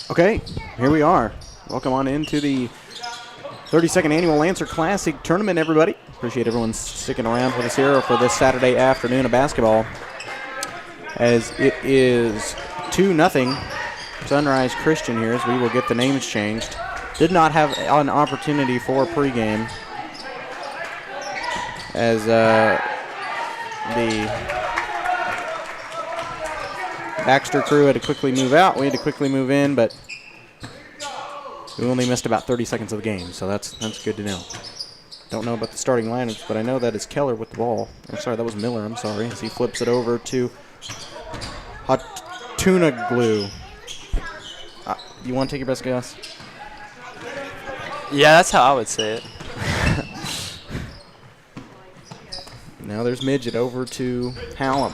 Okay, here we are. Welcome on into the 32nd Annual Lancer Classic Tournament, everybody. Appreciate everyone sticking around with us here for this Saturday afternoon of basketball, as it is 2-0 Sunrise Christian here, as we will get the names changed. Did not have an opportunity for pregame, as the Baxter crew had to quickly move out. We had to quickly move in, but we only missed about 30 seconds of the game, so that's good to know. Don't know about the starting lineups, but I know that is Keller with the ball. I'm sorry, that was Miller. I'm sorry. As he flips it over to Tuna Glue. You want to take your best guess? Yeah, that's how I would say it. Now there's Midget over to Hallam.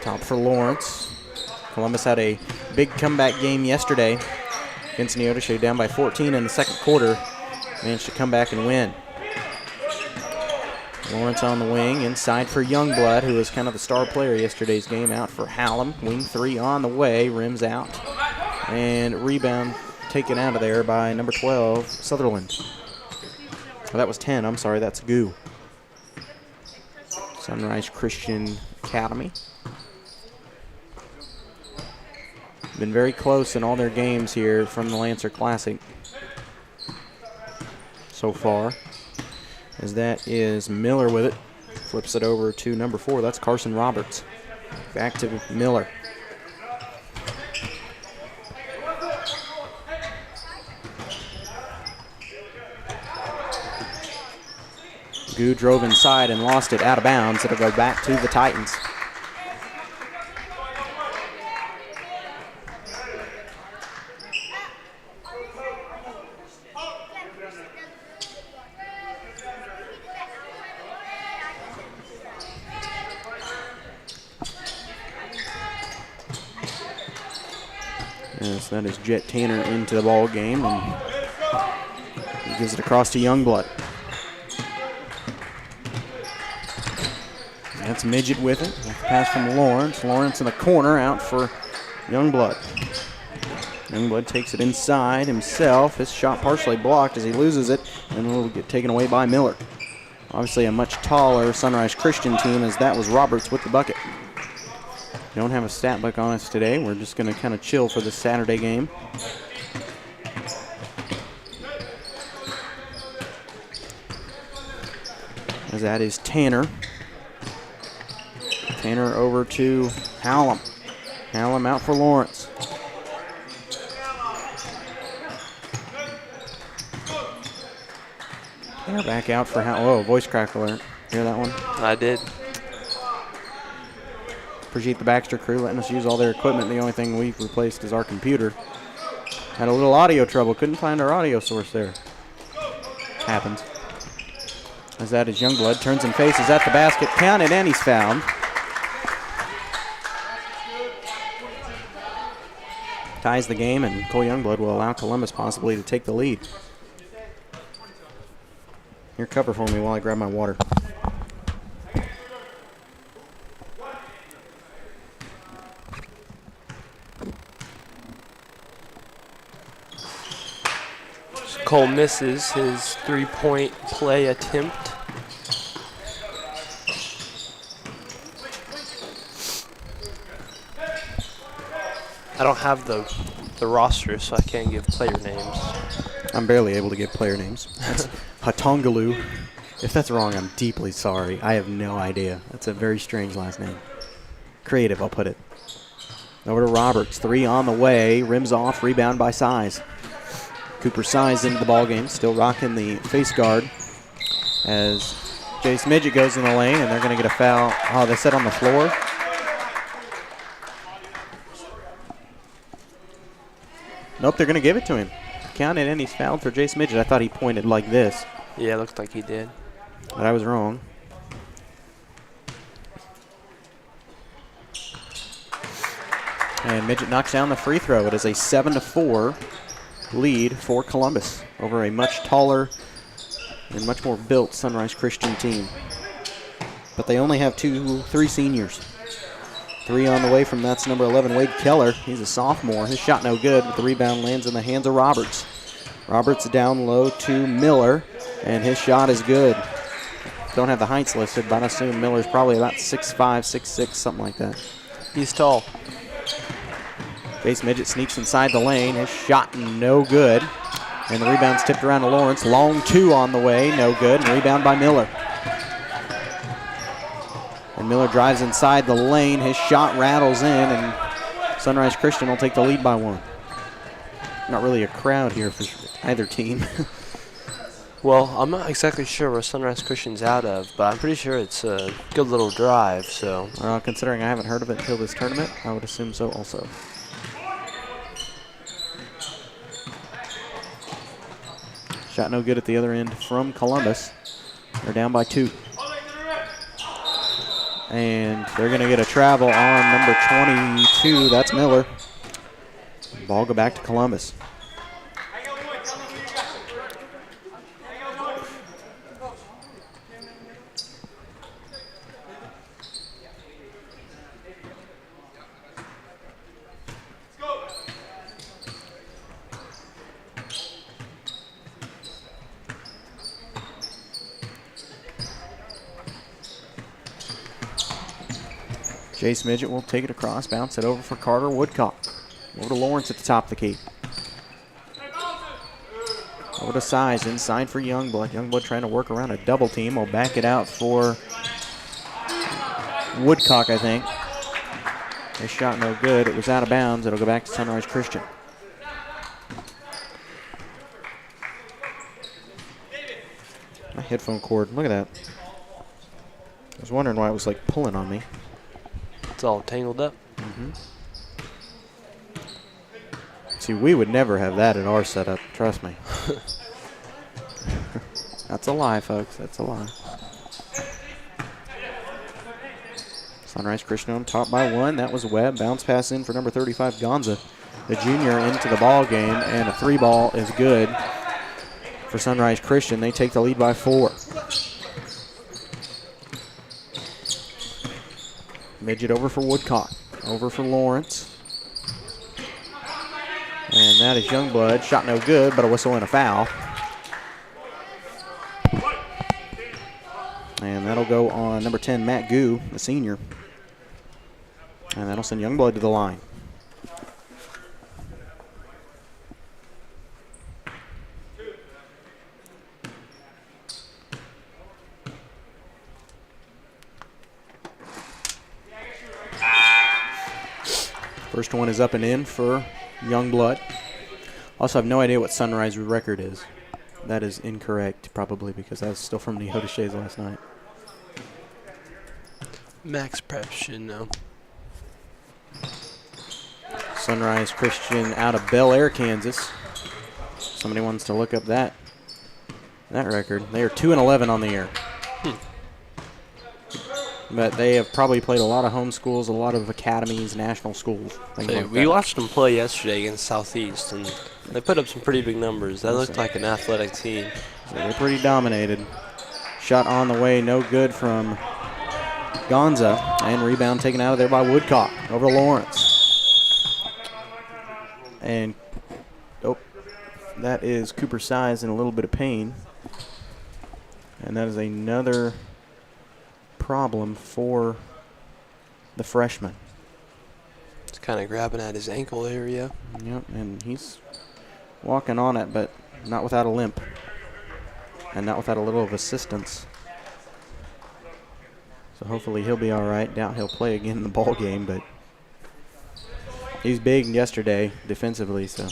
Top for Lawrence. Columbus had a big comeback game yesterday against Neodesha, down by 14 in the second quarter. Managed to come back and win. Lawrence on the wing, inside for Youngblood, who was kind of the star player yesterday's game, out for Hallam. Wing three on the way, rims out. And rebound taken out of there by number 12, Sutherland. Oh, that was 10, I'm sorry, that's Goo. Sunrise Christian Academy. Been very close in all their games here from the Lancer Classic so far, as that is Miller with it. Flips it over to number 4. That's Carson Roberts. Back to Miller. Goo drove inside and lost it out of bounds. It'll go back to the Titans. Yes, that is Jet Tanner into the ball game, and he gives it across to Youngblood. That's Midget with it. Pass from Lawrence. Lawrence in the corner, out for Youngblood. Youngblood takes it inside himself. His shot partially blocked as he loses it, and will get taken away by Miller. Obviously a much taller Sunrise Christian team, as that was Roberts with the bucket. Don't have a stat book on us today. We're just going to kind of chill for this Saturday game. As that is Tanner. Tanner over to Hallam. Hallam out for Lawrence. Tanner back out for Hallam. Whoa, voice crack alert. Hear that one? I did. Appreciate the Baxter crew letting us use all their equipment. The only thing we've replaced is our computer. Had a little audio trouble. Couldn't find our audio source there. Happens. As that is Youngblood. Turns and faces at the basket. Counted, and he's fouled. Ties the game, and Cole Youngblood will allow Columbus possibly to take the lead. Here, cover for me while I grab my water. Cole misses his three-point play attempt. I don't have the roster, so I can't give player names. I'm barely able to give player names. That's Hatongalu. If that's wrong, I'm deeply sorry. I have no idea. That's a very strange last name. Creative, I'll put it. Over to Roberts. Three on the way. Rims off. Rebound by Size. Cooper Size into the ballgame. Still rocking the face guard as Jace Midget goes in the lane, and they're going to get a foul. Oh, they set on the floor. Nope, they're going to give it to him. Counted, and he's fouled for Jace Midget. I thought he pointed like this. Yeah, it looked like he did. But I was wrong. And Midget knocks down the free throw. It is a 7-4 lead for Columbus over a much taller and much more built Sunrise Christian team. But they only have three seniors. Three on the way from that's number 11, Wade Keller. He's a sophomore. His shot no good, but the rebound lands in the hands of Roberts. Roberts down low to Miller, and his shot is good. Don't have the heights listed, but I assume Miller's probably about 6'5", 6'6", something like that. He's tall. Jace Midget sneaks inside the lane. His shot no good. And the rebound's tipped around to Lawrence. Long two on the way, no good. And rebound by Miller. And Miller drives inside the lane. His shot rattles in, and Sunrise Christian will take the lead by one. Not really a crowd here for either team. Well, I'm not exactly sure where Sunrise Christian's out of, but I'm pretty sure it's a good little drive, so. Considering I haven't heard of it until this tournament, I would assume so also. Shot no good at the other end from Columbus. They're down by 2. And they're going to get a travel on number 22. That's Miller. Ball go back to Columbus. Jace Midget will take it across, bounce it over for Carter Woodcock. Over to Lawrence at the top of the key. Over to Size, inside for Youngblood. Youngblood trying to work around a double team. Will back it out for Woodcock, I think. His shot no good. It was out of bounds. It'll go back to Sunrise Christian. My headphone cord, look at that. I was wondering why it was like pulling on me. It's all tangled up. See, we would never have that in our setup. Trust me. That's a lie, folks. That's a lie. Sunrise Christian on top by 1. That was Webb. Bounce pass in for number 35, Gonza. The junior into the ball game, and a 3-ball is good for Sunrise Christian. They take the lead by 4. Midget over for Woodcock. Over for Lawrence. And that is Youngblood. Shot no good, but a whistle and a foul. And that'll go on number 10, Matt Goo, the senior. And that'll send Youngblood to the line. First one is up and in for Youngblood. Also, I have no idea what Sunrise's record is. That is incorrect, probably, because that's still from Nehoda Shays last night. Max Prep should know. Sunrise Christian out of Bel Air, Kansas. Somebody wants to look up that record. They are 2-11 on the year. But they have probably played a lot of home schools, a lot of academies, national schools, things like We that. watched them play yesterday against Southeast, and they put up some pretty big numbers. That looked like an athletic team. So they're pretty dominated. Shot on the way, no good from Gonza, and rebound taken out of there by Woodcock. Over to Lawrence. And, that is Cooper Size in a little bit of pain. And that is another problem for the freshman. It's kind of grabbing at his ankle area. Yep, and he's walking on it, but not without a limp. And not without a little of assistance. So hopefully he'll be all right. Doubt he'll play again in the ball game, but he's big yesterday defensively, so.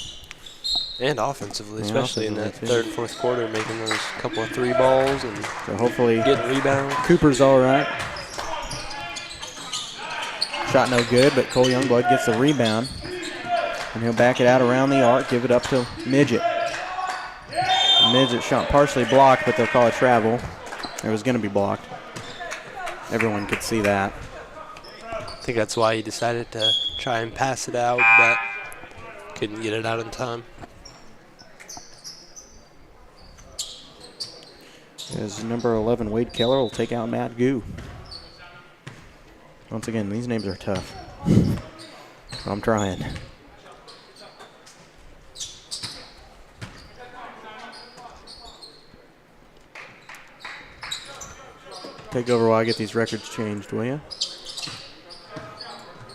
And offensively, Yeah, especially in that offensively, third and fourth quarter, making those couple of 3 balls and So hopefully getting rebounds. Cooper's all right. Shot no good, but Cole Youngblood gets the rebound. And he'll back it out around the arc, give it up to Midget. Midget shot partially blocked, but they'll call it travel. It was going to be blocked. Everyone could see that. I think that's why he decided to try and pass it out, but couldn't get it out in time. As number 11, Wade Keller will take out Matt Goo. Once again, these names are tough. I'm trying. Take over while I get these records changed, will you?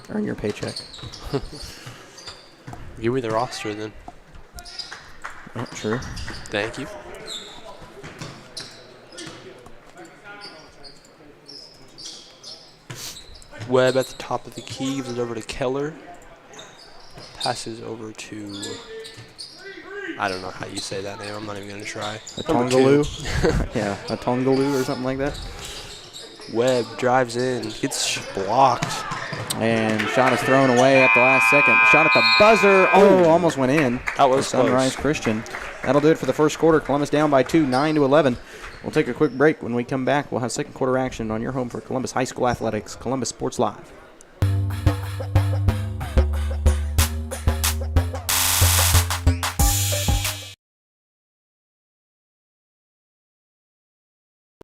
Earn your paycheck. Give me the roster then. Oh, true. Thank you. Webb at the top of the key, gives it over to Keller. Passes over to, I don't know how you say that name. I'm not even going to try. Hatongalu? Yeah, Hatongalu or something like that. Webb drives in, gets blocked. And shot is thrown away at the last second. Shot at the buzzer. Oh, almost went in. That was Sunrise close. Christian. That'll do it for the first quarter. Columbus down by 2, 9-11. We'll take a quick break. When we come back, we'll have second quarter action on your home for Columbus High School Athletics, Columbus Sports Live.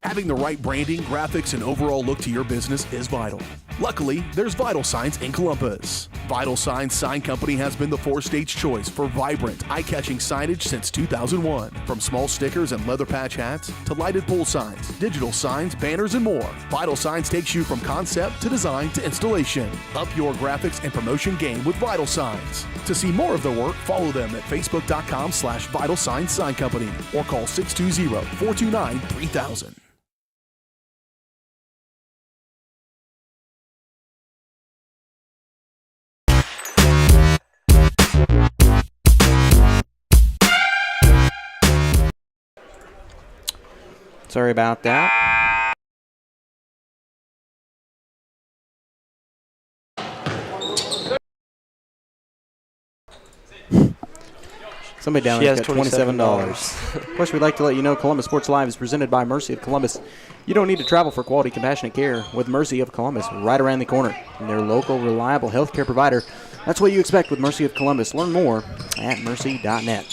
Having the right branding, graphics, and overall look to your business is vital. Luckily, there's Vital Signs in Columbus. Vital Signs Sign Company has been the four-stage choice for vibrant, eye-catching signage since 2001. From small stickers and leather patch hats to lighted pole signs, digital signs, banners, and more, Vital Signs takes you from concept to design to installation. Up your graphics and promotion game with Vital Signs. To see more of their work, follow them at facebook.com/Vital Signs Sign Company or call 620-429-3000. Sorry about that. Somebody down She there has got $27. Of course, we'd like to let you know Columbus Sports Live is presented by Mercy of Columbus. You don't need to travel for quality, compassionate care with Mercy of Columbus right around the corner. And their local, reliable healthcare provider. That's what you expect with Mercy of Columbus. Learn more at mercy.net.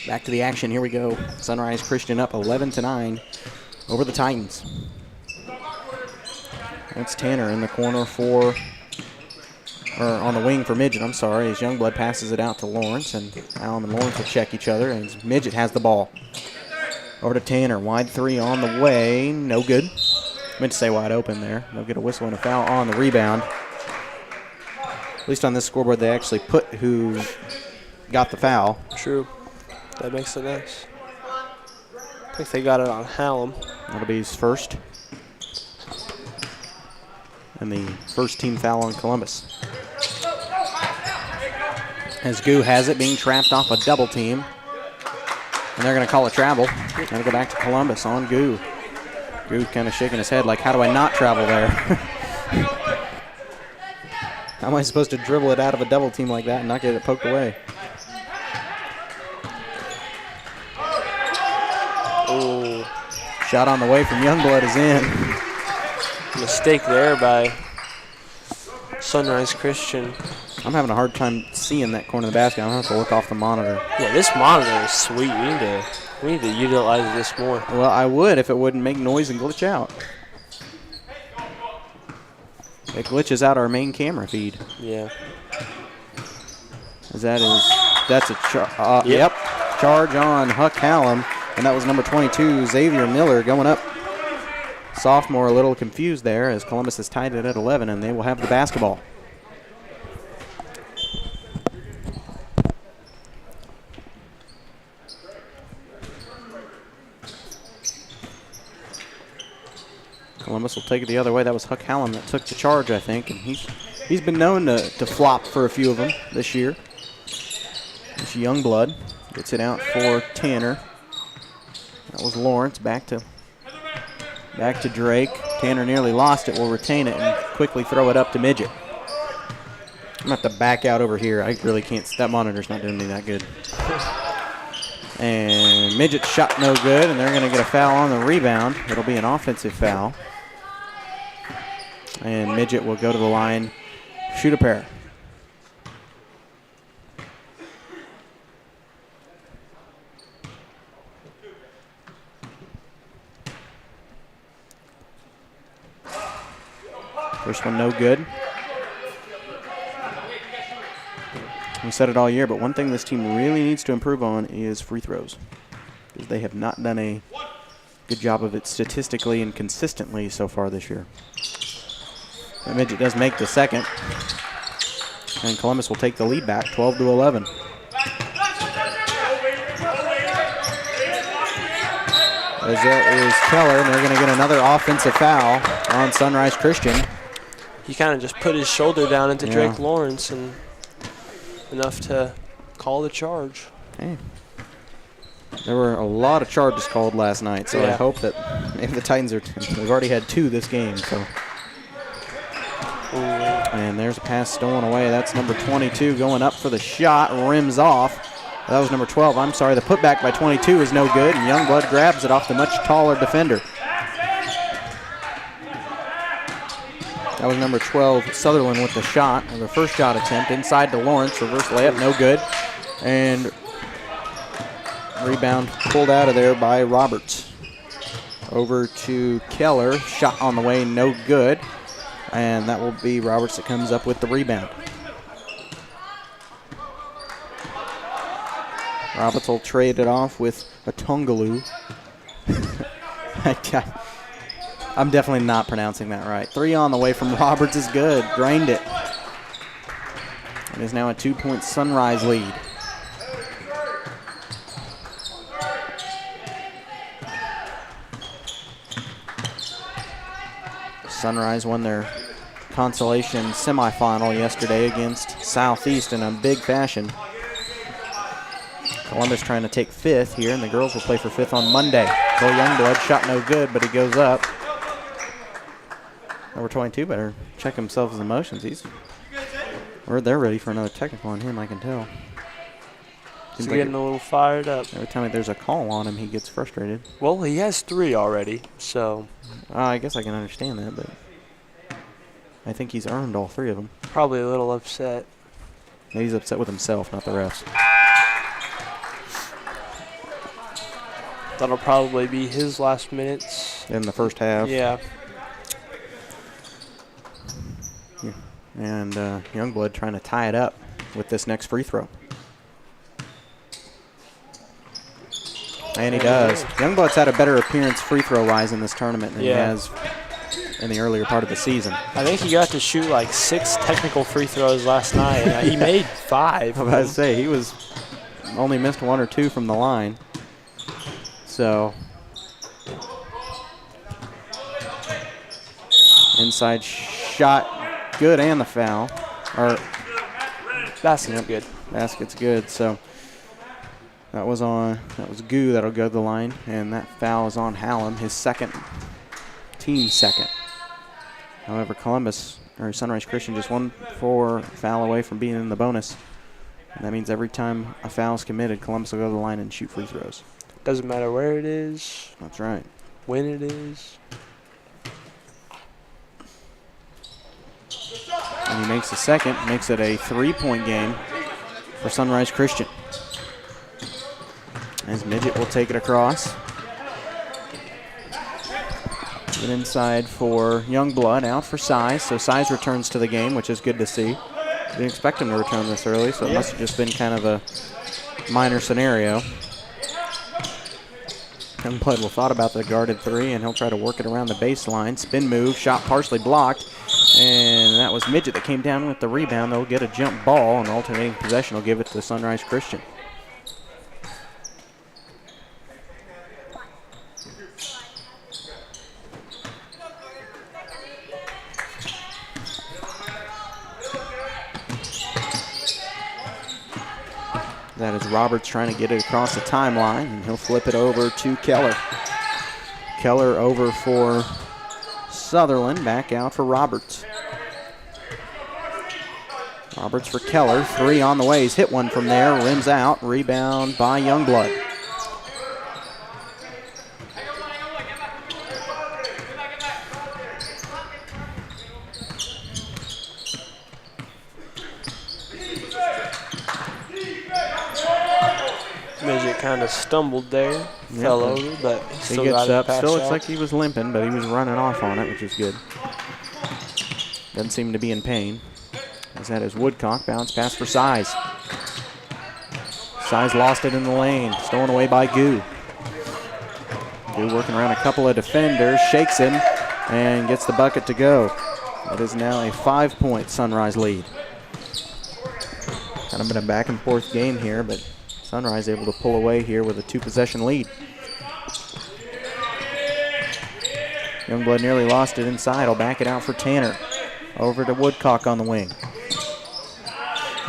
Back to the action. Here we go. Sunrise Christian up 11-9 over the Titans. That's Tanner in the corner on the wing for Midget. I'm sorry. As Youngblood passes it out to Lawrence, and Allen and Lawrence will check each other, and Midget has the ball. Over to Tanner. Wide three on the way. No good. Meant to say wide open there. They'll get a whistle and a foul on the rebound. At least on this scoreboard, they actually put who got the foul. True. That makes it nice. I think they got it on Hallam. That'll be his first. And the first team foul on Columbus. As Goo has it, being trapped off a double team. And they're going to call a travel. Going to go back to Columbus on Goo. Goo kind of shaking his head like, how do I not travel there? How am I supposed to dribble it out of a double team like that and not get it poked away? Oh, Shot on the way from Youngblood is in. mistake there by Sunrise Christian. I'm having a hard time seeing that corner of the basket. I'm going to have to look off the monitor. Yeah, this monitor is sweet. We need to utilize this more. Well, I would if it wouldn't make noise and glitch out. It glitches out our main camera feed. Yeah. That's a charge on Huck Hallam, and that was number 22, Xavier Miller, going up. Sophomore a little confused there as Columbus has tied it at 11, and they will have the basketball. Columbus will take it the other way. That was Huck Hallam that took the charge, I think, and he's been known to flop for a few of them this year. This Youngblood gets it out for Tanner. That was Lawrence. Back to Drake. Tanner nearly lost it. Will retain it and quickly throw it up to Midget. I'm going to have to back out over here. I really can't. That monitor's not doing me that good. And Midget shot no good, and they're going to get a foul on the rebound. It'll be an offensive foul. And Midget will go to the line, shoot a pair. First one no good. We said it all year, but one thing this team really needs to improve on is free throws, because they have not done a good job of it statistically and consistently so far this year. And Midget does make the second, and Columbus will take the lead back, 12-11. As there is Keller, and they're going to get another offensive foul on Sunrise Christian. He kind of just put his shoulder down into Yeah. Drake Lawrence, and enough to call the charge. Hey. There were a lot of charges called last night, so I Yeah. hope that maybe the Titans they've already had 2 this game. So. And there's a pass stolen away. That's number 22 going up for the shot, rims off. That was number 12. I'm sorry, the putback by 22 is no good, and Youngblood grabs it off the much taller defender. That was number 12, Sutherland, with the shot, or the first shot attempt inside to Lawrence. Reverse layup, no good. And rebound pulled out of there by Roberts. Over to Keller, shot on the way, no good. And that will be Roberts that comes up with the rebound. Roberts will trade it off with Hatongalu. I'm definitely not pronouncing that right. 3 on the way from Roberts is good. Drained it. It is now a 2-point Sunrise lead. Sunrise won their consolation semifinal yesterday against Southeast in a big fashion. Columbus trying to take 5th here, and the girls will play for 5th on Monday. Cole Youngblood, shot no good, but he goes up. Number 22 better check himself his emotions. They're ready for another technical on him, I can tell. He's getting a little fired up. Every time there's a call on him, he gets frustrated. Well, he has 3 already, so I guess I can understand that, but I think he's earned all 3 of them. probably a little upset. Maybe he's upset with himself, not the refs. That'll probably be his last minutes. In the first half. Yeah. And Youngblood trying to tie it up with this next free throw. And he does. Youngblood's had a better appearance free throw-wise in this tournament than he has in the earlier part of the season. I think he got to shoot like 6 technical free throws last night. And he made 5. I was about to say, he was only missed 1 or 2 from the line. So, inside shot, good, and the foul. Basket's good. Basket's good. So that was Goo that'll go to the line, and that foul is on Hallam, his team second. However, Sunrise Christian just 1 foul away from being in the bonus. And that means every time a foul is committed, Columbus will go to the line and shoot free throws. Doesn't matter where it is, That's right. when it is. And he makes the second, makes it a 3-point game for Sunrise Christian. As Midget will take it across. Get inside for Youngblood, out for Size. So Size returns to the game, which is good to see. Didn't expect him to return this early, so it must have just been kind of a minor scenario. Youngblood will thought about the guarded 3, and he'll try to work it around the baseline. Spin move, shot partially blocked. And that was Midget that came down with the rebound. They'll get a jump ball, and alternating possession will give it to Sunrise Christian. That is Roberts trying to get it across the timeline, and he'll flip it over to Keller. Keller over for Sutherland, back out for Roberts. Roberts for Keller, 3 on the way. He's hit one from there, rims out, rebound by Youngblood. Midget kind of stumbled there, fell over, but he He still gets got up, it past still looks shot. like he was limping, but he was running off on it, which is good. Doesn't seem to be in pain. As that is Woodcock, bounce pass for Size. Size lost it in the lane. Stolen away by Goo. Goo working around a couple of defenders. Shakes him and gets the bucket to go. It is now a 5-point Sunrise lead. Kind of been a back and forth game here, but Sunrise able to pull away here with a 2-possession lead. Youngblood nearly lost it inside. I'll back it out for Tanner. Over to Woodcock on the wing.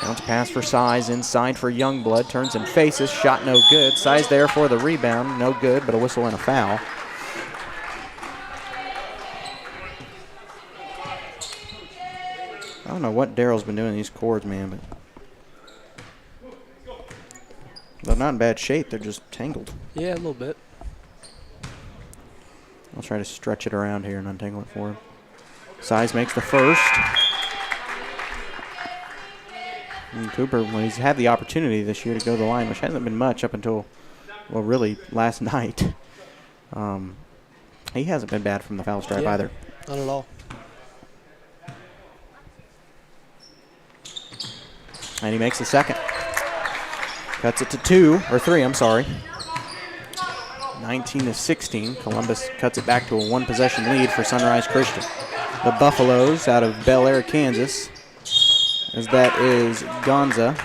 Bounce pass for Size, inside for Youngblood. Turns and faces, shot no good. Size there for the rebound, no good, but a whistle and a foul. I don't know what Daryl's been doing in these chords, man, but they're not in bad shape. They're just tangled. Yeah, a little bit. I'll try to stretch it around here and untangle it for him. Size makes the first. And Cooper, when he's had the opportunity this year to go to the line, which hasn't been much up until, well, really last night, he hasn't been bad from the foul stripe either. Not at all. And he makes the second. Cuts it to 3, I'm sorry. 19-16. Columbus cuts it back to a 1-possession lead for Sunrise Christian. The Buffaloes out of Bel Air, Kansas, as that is Gonza.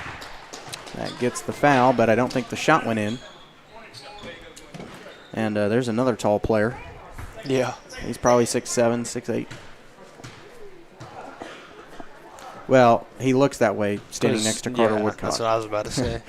That gets the foul, but I don't think the shot went in. And there's another tall player. Yeah. He's probably 6'7", 6'8". Well, he looks that way standing next to Carter Woodcock. That's what I was about to say.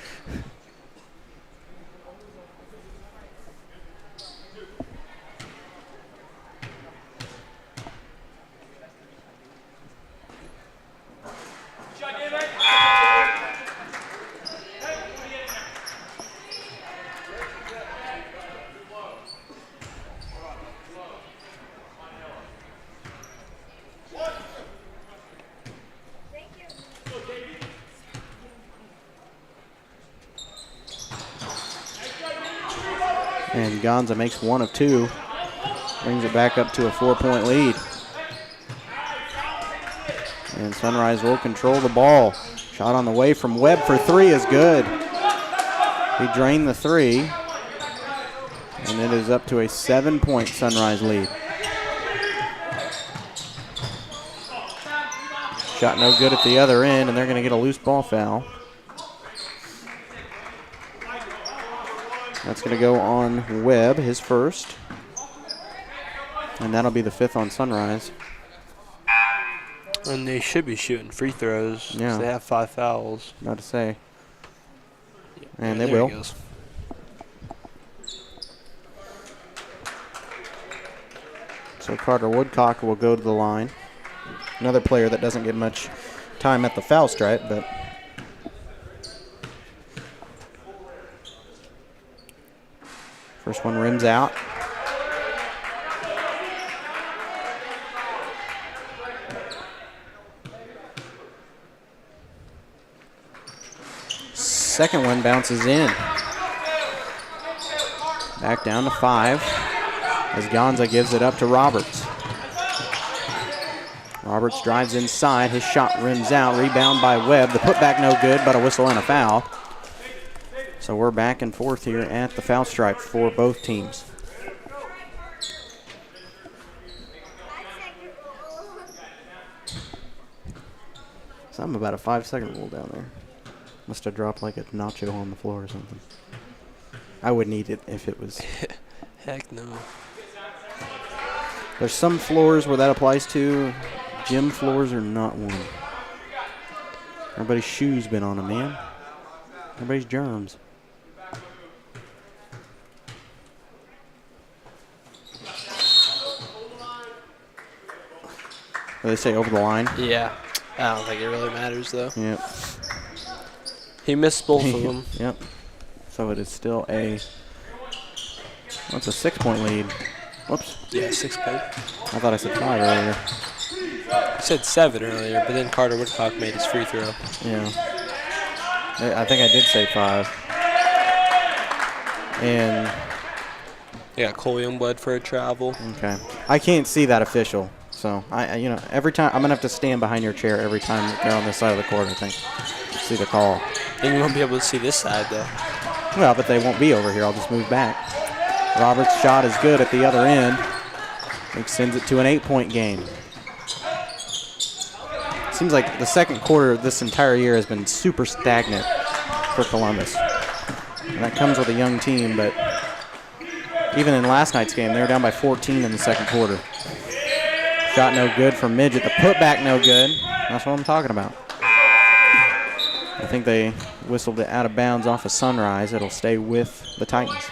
And Gonza makes 1 of 2. Brings it back up to a 4-point lead. And Sunrise will control the ball. Shot on the way from Webb for 3 is good. He drained the 3. And it is up to a 7-point Sunrise lead. Shot no good at the other end, and they're going to get a loose ball foul. That's going to go on Webb, his first. And that'll be the 5th on Sunrise. And they should be shooting free throws. Yeah. They have 5 fouls. About to say. And There they he will. goes. So Carter Woodcock will go to the line. Another player that doesn't get much time at the foul stripe, but first one rims out. Second one bounces in. Back down to 5 as Gonza gives it up to Roberts. Roberts drives inside. His shot rims out. Rebound by Webb. The putback no good, but a whistle and a foul. So we're back and forth here at the foul stripe for both teams. Something about a 5-second rule down there. Must have dropped like a nacho on the floor or something. I wouldn't eat it if it was. Heck no. There's some floors where that applies to. Gym floors are not one. Everybody's shoes been on them, man. Everybody's germs. What do they say, over the line? Yeah. I don't think it really matters, though. Yep. He missed both of them. Yep. So it is still a. That's a 6-point lead. Whoops. Yeah, 6 point. I thought I said 5 earlier. I said 7 earlier, but then Carter Woodcock made his free throw. Yeah. I think I did say 5. And They got Cole Youngblood for a travel. okay, I can't see that official. So you know, every time I'm gonna have to stand behind your chair every time they're on this side of the court. I think see the call. And you won't be able to see this side, though. Well, but they won't be over here. I'll just move back. Roberts' shot is good at the other end. Extends it to an 8-point game. Seems like the second quarter of this entire year has been super stagnant for Columbus. And that comes with a young team, but even in last night's game, they were down by 14 in the second quarter. Shot no good from Midget. The putback no good. That's what I'm talking about. I think they whistled it out of bounds off of Sunrise. It'll stay with the Titans.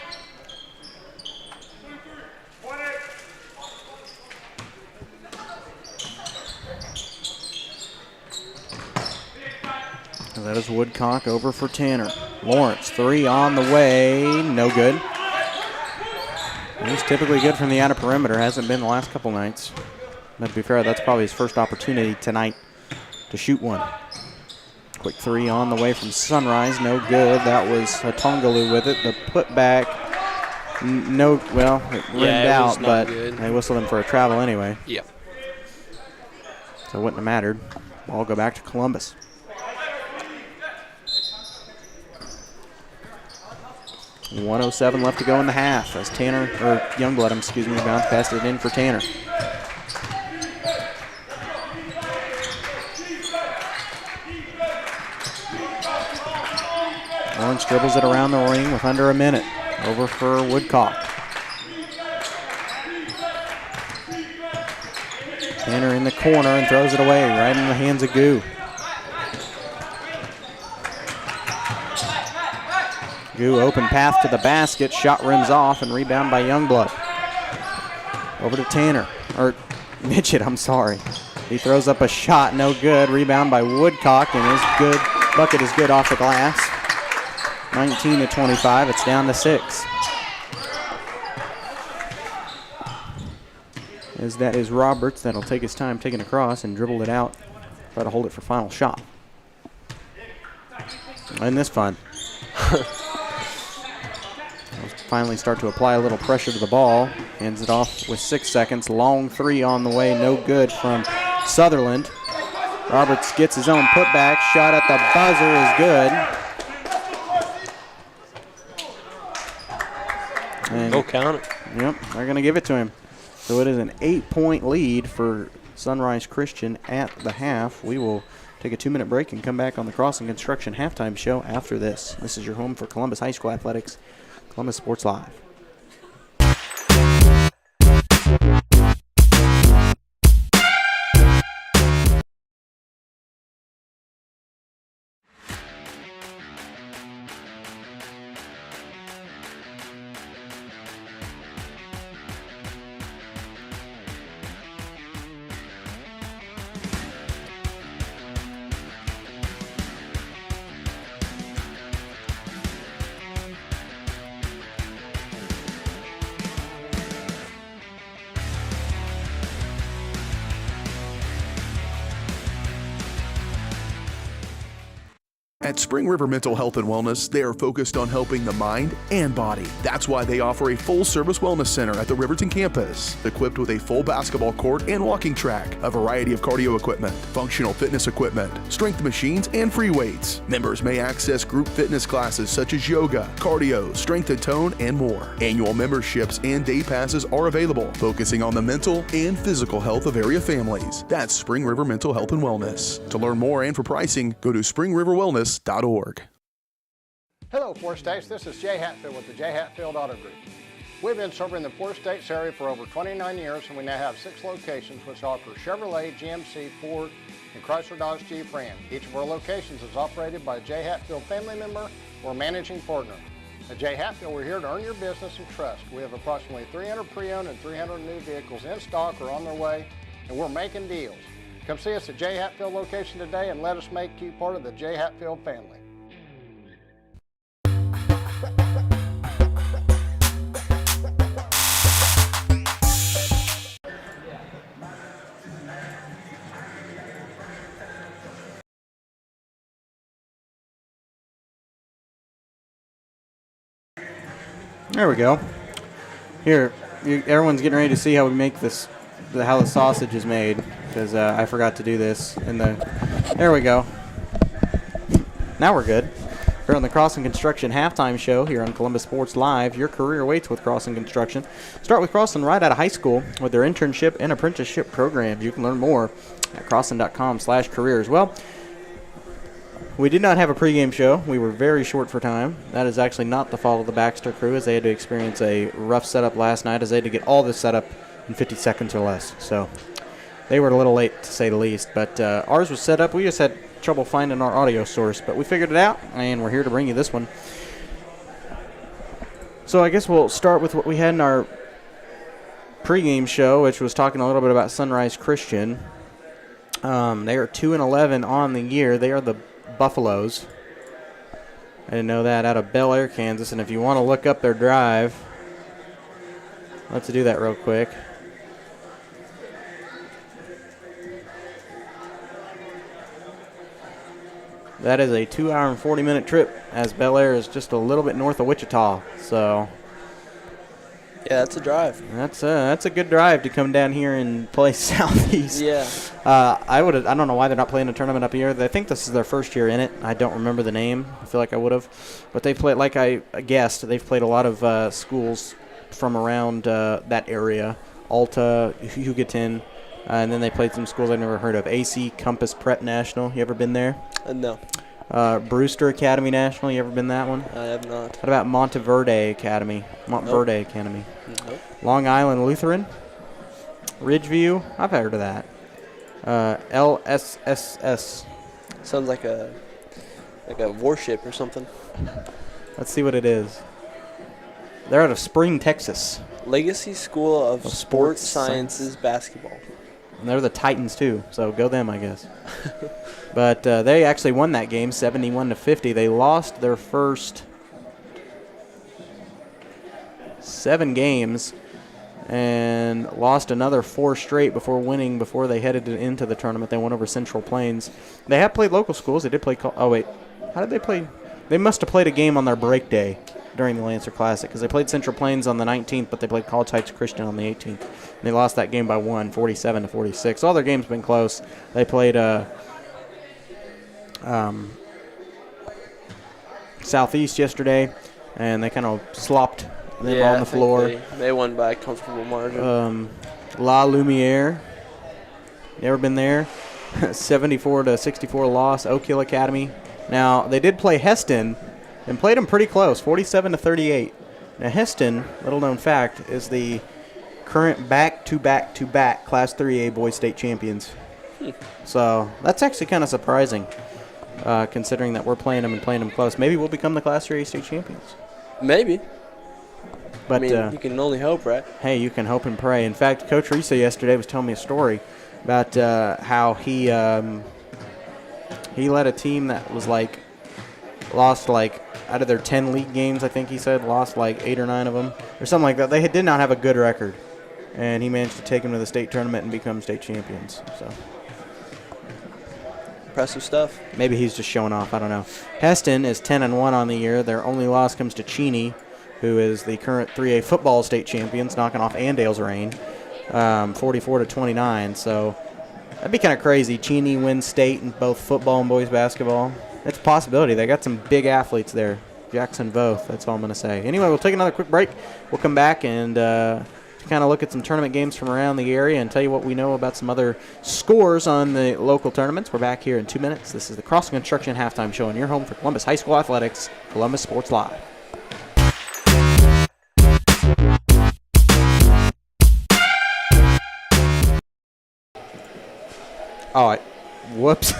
That is Woodcock over for Tanner. Lawrence, 3 on the way, no good. He's typically good from the outer perimeter, hasn't been the last couple nights. But to be fair, that's probably his first opportunity tonight to shoot one. Quick 3 on the way from Sunrise, no good. That was Hatongalu with it. The putback, no, well, it rimmed out, but good. They whistled him for a travel anyway. Yeah. So it wouldn't have mattered. Ball go back to Columbus. .107 left to go in the half as Tanner, or Youngblood, excuse me, bounce passed it in for Tanner. Lawrence dribbles it around the ring with under a minute. Over for Woodcock. Tanner in the corner and throws it away right in the hands of Goo. Goo open path to the basket. Shot rims off and rebound by Youngblood. Over to Tanner. Or Midget, I'm sorry. He throws up a shot, no good. Rebound by Woodcock, and his good bucket is good off the glass. 19-25, it's down to 6. As that is Roberts, that'll take his time taking across and dribble it out. Try to hold it for final shot. Isn't this fun? Finally start to apply a little pressure to the ball. Hands it off with 6 seconds. Long 3 on the way, no good from Sutherland. Roberts gets his own putback. Shot at the buzzer is good. And Go count it. yep, they're going to give it to him. So it is an 8-point lead for Sunrise Christian at the half. We will take a 2-minute break and come back on the Crossing Construction halftime show after this. This is your home for Columbus High School Athletics, Columbus Sports Live. At Spring River Mental Health and Wellness, they are focused on helping the mind and body. That's why they offer a full-service wellness center at the Riverton campus, equipped with a full basketball court and walking track, a variety of cardio equipment, functional fitness equipment, strength machines, and free weights. Members may access group fitness classes such as yoga, cardio, strength and tone, and more. Annual memberships and day passes are available, focusing on the mental and physical health of area families. That's Spring River Mental Health and Wellness. To learn more and for pricing, go to springriverwellness.org. Hello, Four States. This is Jay Hatfield with the Jay Hatfield Auto Group. We've been serving the Four States area for over 29 years, and we now have 6 locations which offer Chevrolet, GMC, Ford, and Chrysler Dodge Jeep Ram. Each of our locations is operated by a Jay Hatfield family member or managing partner. At Jay Hatfield, we're here to earn your business and trust. We have approximately 300 pre-owned and 300 new vehicles in stock or on their way, and we're making deals. Come see us at Jay Hatfield location today and let us make you part of the Jay Hatfield family. There we go. Here, everyone's getting ready to see how we make this, how the sausage is made, because I forgot to do this. There we go. Now we're good. Here on the Crossing Construction Halftime Show here on Columbus Sports Live. Your career awaits with Crossing Construction. Start with Crossing right out of high school with their internship and apprenticeship programs. You can learn more at crossing.com/careers. Well, we did not have a pregame show. We were very short for time. That is actually not the fault of the Baxter crew, as they had to experience a rough setup last night, as they had to get all this set up in 50 seconds or less. So they were a little late, to say the least. But ours was set up. We just had trouble finding our audio source, but we figured it out, and we're here to bring you this one. So I guess we'll start with what we had in our pregame show, which was talking a little bit about Sunrise Christian. They are 2-11 on the year. They are the Buffaloes. I didn't know that, out of Bel Air, Kansas. And if you want to look up their drive, let's do that real quick. That is a 2-hour and 40-minute trip, as Bel Air is just a little bit north of Wichita. So Yeah, that's a drive. that's a good drive to come down here and play Southeast. Yeah. I don't know why they're not playing a tournament up here. I think this is their first year in it. I don't remember the name. I feel like I would have, but they played, like I guessed, they've played a lot of schools from around that area, Alta, Hugoton, and then they played some schools I've never heard of. AC Compass Prep National. You ever been there? No, Brewster Academy National. You ever been that one? I have not. What about Monteverde Academy? Monteverde Academy. Nope. Long Island Lutheran. Ridgeview. I've heard of that. LSSS. Sounds like a warship or something. Let's see what it is. They're out of Spring, Texas. Legacy School of Of Sports Sports Sciences Basketball. And they're the Titans, too, so go them, I guess. But they actually won that game 71-50. They lost their first 7 games and lost another 4 straight before winning before they headed into the tournament. They won over Central Plains. They have played local schools. They did play how did they play? They must have played a game on their break day during the Lancer Classic, because they played Central Plains on the 19th, but they played College Heights Christian on the 18th. And they lost that game by 47-46. All their games have been close. They played Southeast yesterday, and they kind of slopped them on the floor. They won by a comfortable margin. La Lumiere, you ever been there? 74-64 loss. Oak Hill Academy. Now, they did play Heston and played them pretty close, 47-38. Now, Heston, little known fact, is the current back-to-back-to-back Class 3A boys state champions. So that's actually kind of surprising, considering that we're playing them and playing them close. Maybe we'll become the Class 3A state champions. Maybe. But I mean, you can only hope, right? hey, you can hope and pray. In fact, Coach Risa yesterday was telling me a story about how he led a team that was lost out of their 10 league games, I think he said, lost 8 or 9 of them or something like that. They did not have a good record, and he managed to take them to the state tournament and become state champions. So Impressive stuff. maybe he's just showing off. I don't know. Heston is 10-1 on the year. Their only loss comes to Cheney, who is the current 3A football state champions, knocking off Andale's reign, 44-29. So that'd be kind of crazy. Cheney wins state in both football and boys basketball. It's a possibility. They got some big athletes there. Jackson both. That's all I'm going to say. Anyway, we'll take another quick break. We'll come back and kind of look at some tournament games from around the area and tell you what we know about some other scores on the local tournaments. We're back here in 2 minutes. This is the Crossing Construction Halftime Show, and your home for Columbus High School Athletics, Columbus Sports Live. All right. Whoops.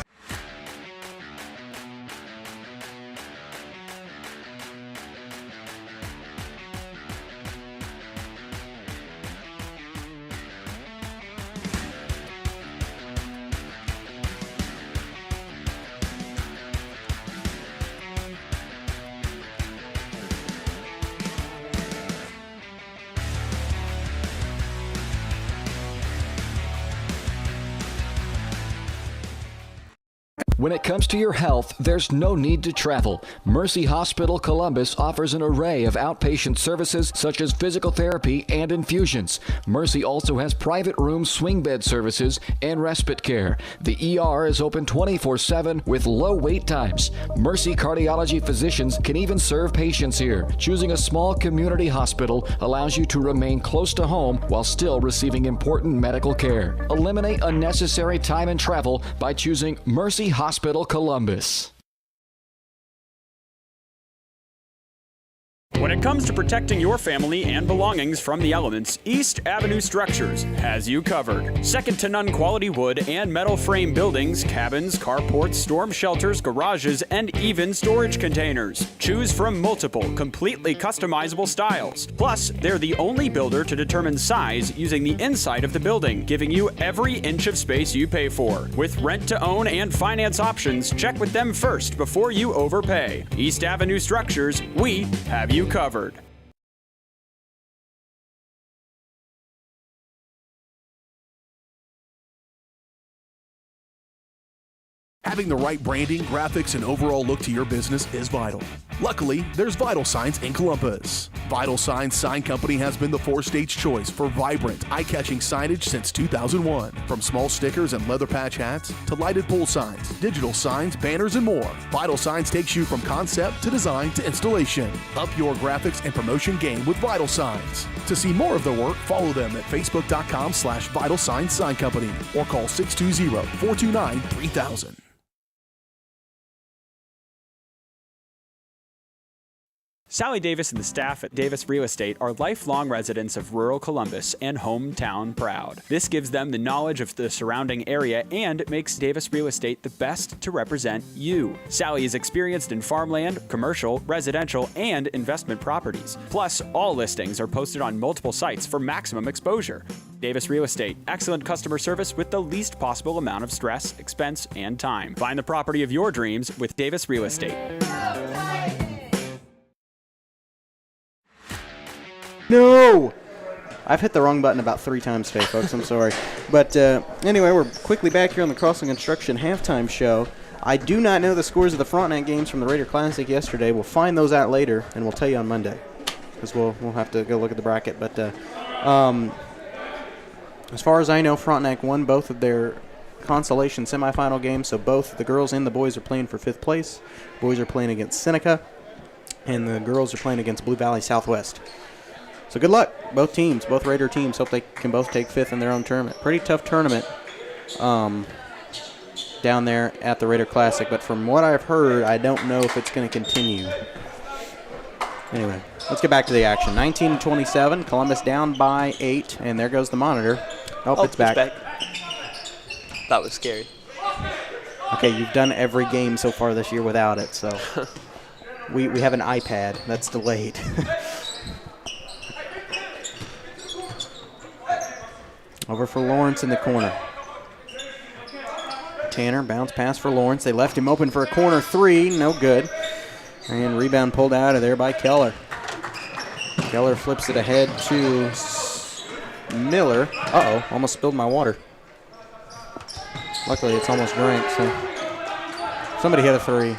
When it comes to your health, there's no need to travel. Mercy Hospital Columbus offers an array of outpatient services such as physical therapy and infusions. Mercy also has private room swing bed services and respite care. The ER is open 24/7 with low wait times. Mercy cardiology physicians can even serve patients here. Choosing a small community hospital allows you to remain close to home while still receiving important medical care. Eliminate unnecessary time and travel by choosing Mercy Hospital Columbus. When it comes to protecting your family and belongings from the elements, East Avenue Structures has you covered. Second to none quality wood and metal frame buildings, cabins, carports, storm shelters, garages, and even storage containers. Choose from multiple, completely customizable styles. Plus, they're the only builder to determine size using the inside of the building, giving you every inch of space you pay for. With rent to own and finance options, check with them first before you overpay. East Avenue Structures, we have you covered. Having the right branding, graphics, and overall look to your business is vital. Luckily, there's Vital Signs in Columbus. Vital Signs Sign Company has been the four-state's choice for vibrant, eye-catching signage since 2001. From small stickers and leather patch hats to lighted pole signs, digital signs, banners, and more, Vital Signs takes you from concept to design to installation. Up your graphics and promotion game with Vital Signs. To see more of their work, follow them at facebook.com/Vital Signs Sign Company or call 620-429-3000. Sally Davis and the staff at Davis Real Estate are lifelong residents of rural Columbus and hometown proud. This gives them the knowledge of the surrounding area and makes Davis Real Estate the best to represent you. Sally is experienced in farmland, commercial, residential, and investment properties. Plus, all listings are posted on multiple sites for maximum exposure. Davis Real Estate, excellent customer service with the least possible amount of stress, expense, and time. Find the property of your dreams with Davis Real Estate. No! I've hit the wrong button about 3 times today, folks. I'm sorry. But anyway, we're quickly back here on the Crossing Construction halftime show. I do not know the scores of the Frontenac games from the Raider Classic yesterday. We'll find those out later, and we'll tell you on Monday because we'll have to go look at the bracket. But as far as I know, Frontenac won both of their consolation semifinal games, so both the girls and the boys are playing for 5th place. Boys are playing against Seneca, and the girls are playing against Blue Valley Southwest. So good luck, both teams, both Raider teams. Hope they can both take 5th in their own tournament. Pretty tough tournament down there at the Raider Classic, but from what I've heard, I don't know if it's going to continue. Anyway, let's get back to the action. 19-27, Columbus down by 8, and there goes the monitor. Oh, it's back. That was scary. Okay, you've done every game so far this year without it, so we have an iPad that's delayed. Over for Lawrence in the corner. Tanner, bounce pass for Lawrence. They left him open for a corner 3, no good. And rebound pulled out of there by Keller. Keller flips it ahead to Miller. Uh-oh, almost spilled my water. Luckily, it's almost drank, so somebody hit a 3.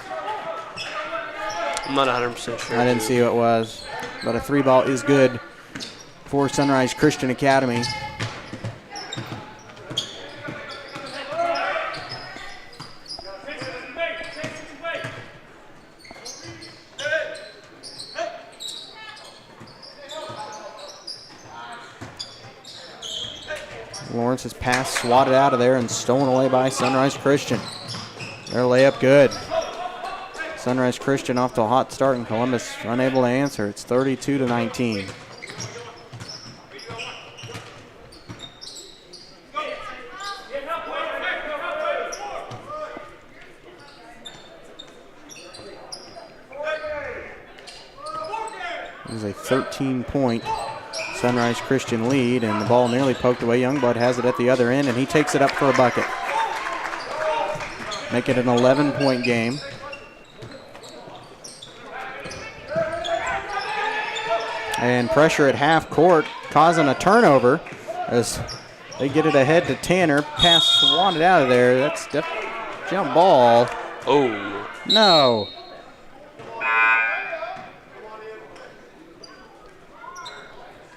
I'm not 100% sure. I didn't see who it was, but a 3 ball is good for Sunrise Christian Academy. Lawrence's pass swatted out of there and stolen away by Sunrise Christian. Their layup good. Sunrise Christian off to a hot start, and Columbus unable to answer. It's 32-19. This is a 13-point Sunrise Christian lead, and the ball nearly poked away. Youngblood has it at the other end, and he takes it up for a bucket. Make it an 11-point game. And pressure at half court, causing a turnover as they get it ahead to Tanner. Pass swatted out of there. That's Jump ball. Oh. No.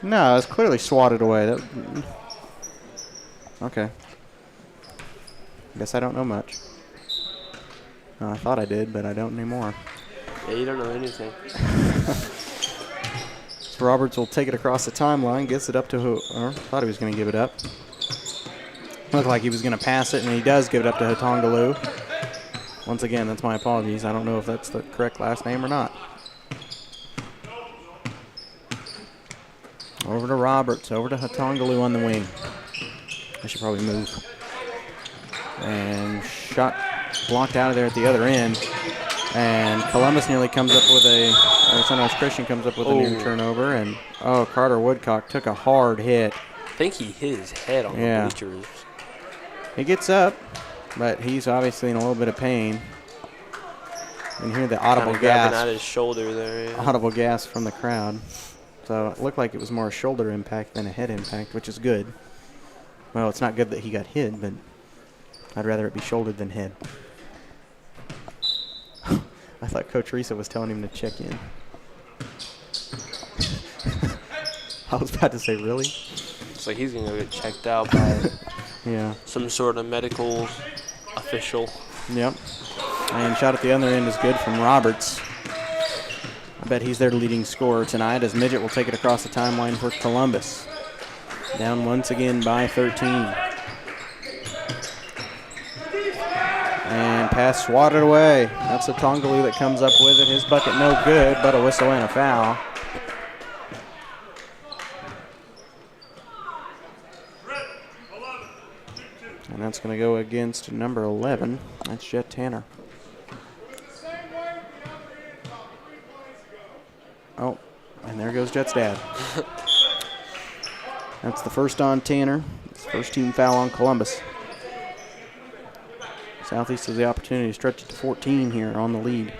No, it's clearly swatted away. Okay. Guess I don't know much. I thought I did, but I don't anymore. Yeah, you don't know anything. So Roberts will take it across the timeline, gets it up to who? Or thought he was going to give it up. Looked like he was going to pass it, and he does give it up to Hatongalu. Once again, that's my apologies. I don't know if that's the correct last name or not. Over to Roberts, over to Hatongalu on the wing. I should probably move. And shot blocked out of there at the other end. And Columbus nearly comes up with or Sunrise Christian comes up with a near turnover. And, Carter Woodcock took a hard hit. I think he hit his head on the bleachers. He gets up, but he's obviously in a little bit of pain. And hear the audible grabbing gasp. at his shoulder there. Yeah. Audible gasp from the crowd. So it looked like it was more a shoulder impact than a head impact, which is good. Well, it's not good that he got hit, but I'd rather it be shouldered than head. I thought Coach Risa was telling him to check in. I was about to say, really? It's like he's going to get checked out by some sort of medical official. Yep. And shot at the other end is good from Roberts. I bet he's their leading scorer tonight as Midget will take it across the timeline for Columbus. Down once again by 13. And pass swatted away. That's a Tongalu that comes up with it. His bucket no good, but a whistle and a foul. And that's going to go against number 11. That's Jet Tanner. Oh, and there goes Jet's dad. That's the first on Tanner. It's first team foul on Columbus. Southeast has the opportunity to stretch it to 14 here on the lead.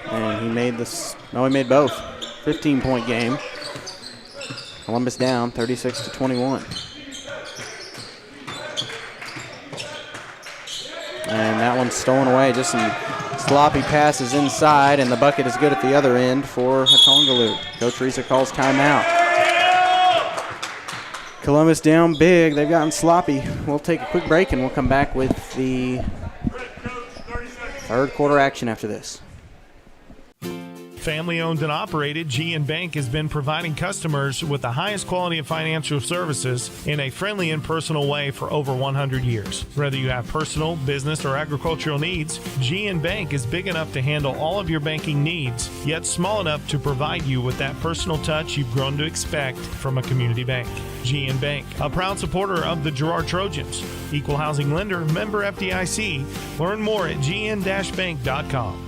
And he made this, no, he made both. 15-point game. Columbus down 36-21. And that one's stolen away. Just some sloppy passes inside, and the bucket is good at the other end for Hatongalu. Coach Risa calls timeout. Columbus down big. They've gotten sloppy. We'll take a quick break, and we'll come back with the third quarter action after this. Family owned and operated, GN Bank has been providing customers with the highest quality of financial services in a friendly and personal way for over 100 years. Whether you have personal, business, or agricultural needs, GN Bank is big enough to handle all of your banking needs, yet small enough to provide you with that personal touch you've grown to expect from a community bank. GN Bank, a proud supporter of the Girard Trojans. Equal housing lender, member FDIC. Learn more at gn-bank.com.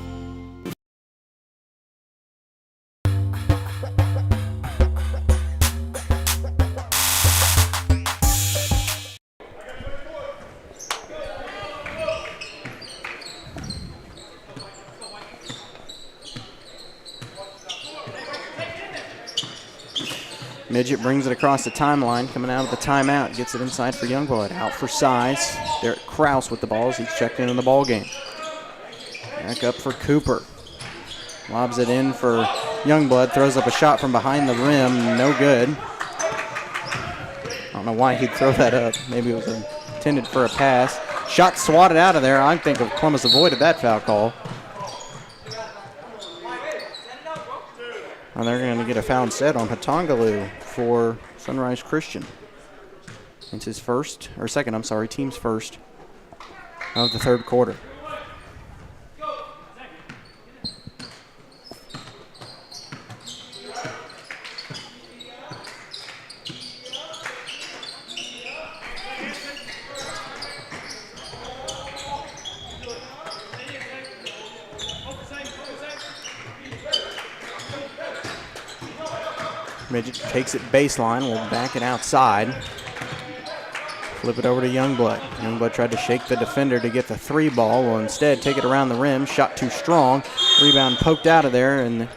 Midget brings it across the timeline, coming out of the timeout, gets it inside for Youngblood. Out for size. Derek Kraus with the ball as he's checked in the ball game. Back up for Cooper. Lobs it in for Youngblood, throws up a shot from behind the rim, no good. I don't know why he'd throw that up. Maybe it was intended for a pass. Shot swatted out of there. I think if Columbus avoided that foul call. And they're going to get a foul set on Hatongalu for Sunrise Christian. It's his team's first of the third quarter. Midget takes it baseline, will back it outside. Flip it over to Youngblood. Youngblood tried to shake the defender to get the three ball. Will instead take it around the rim. Shot too strong. Rebound poked out of there, and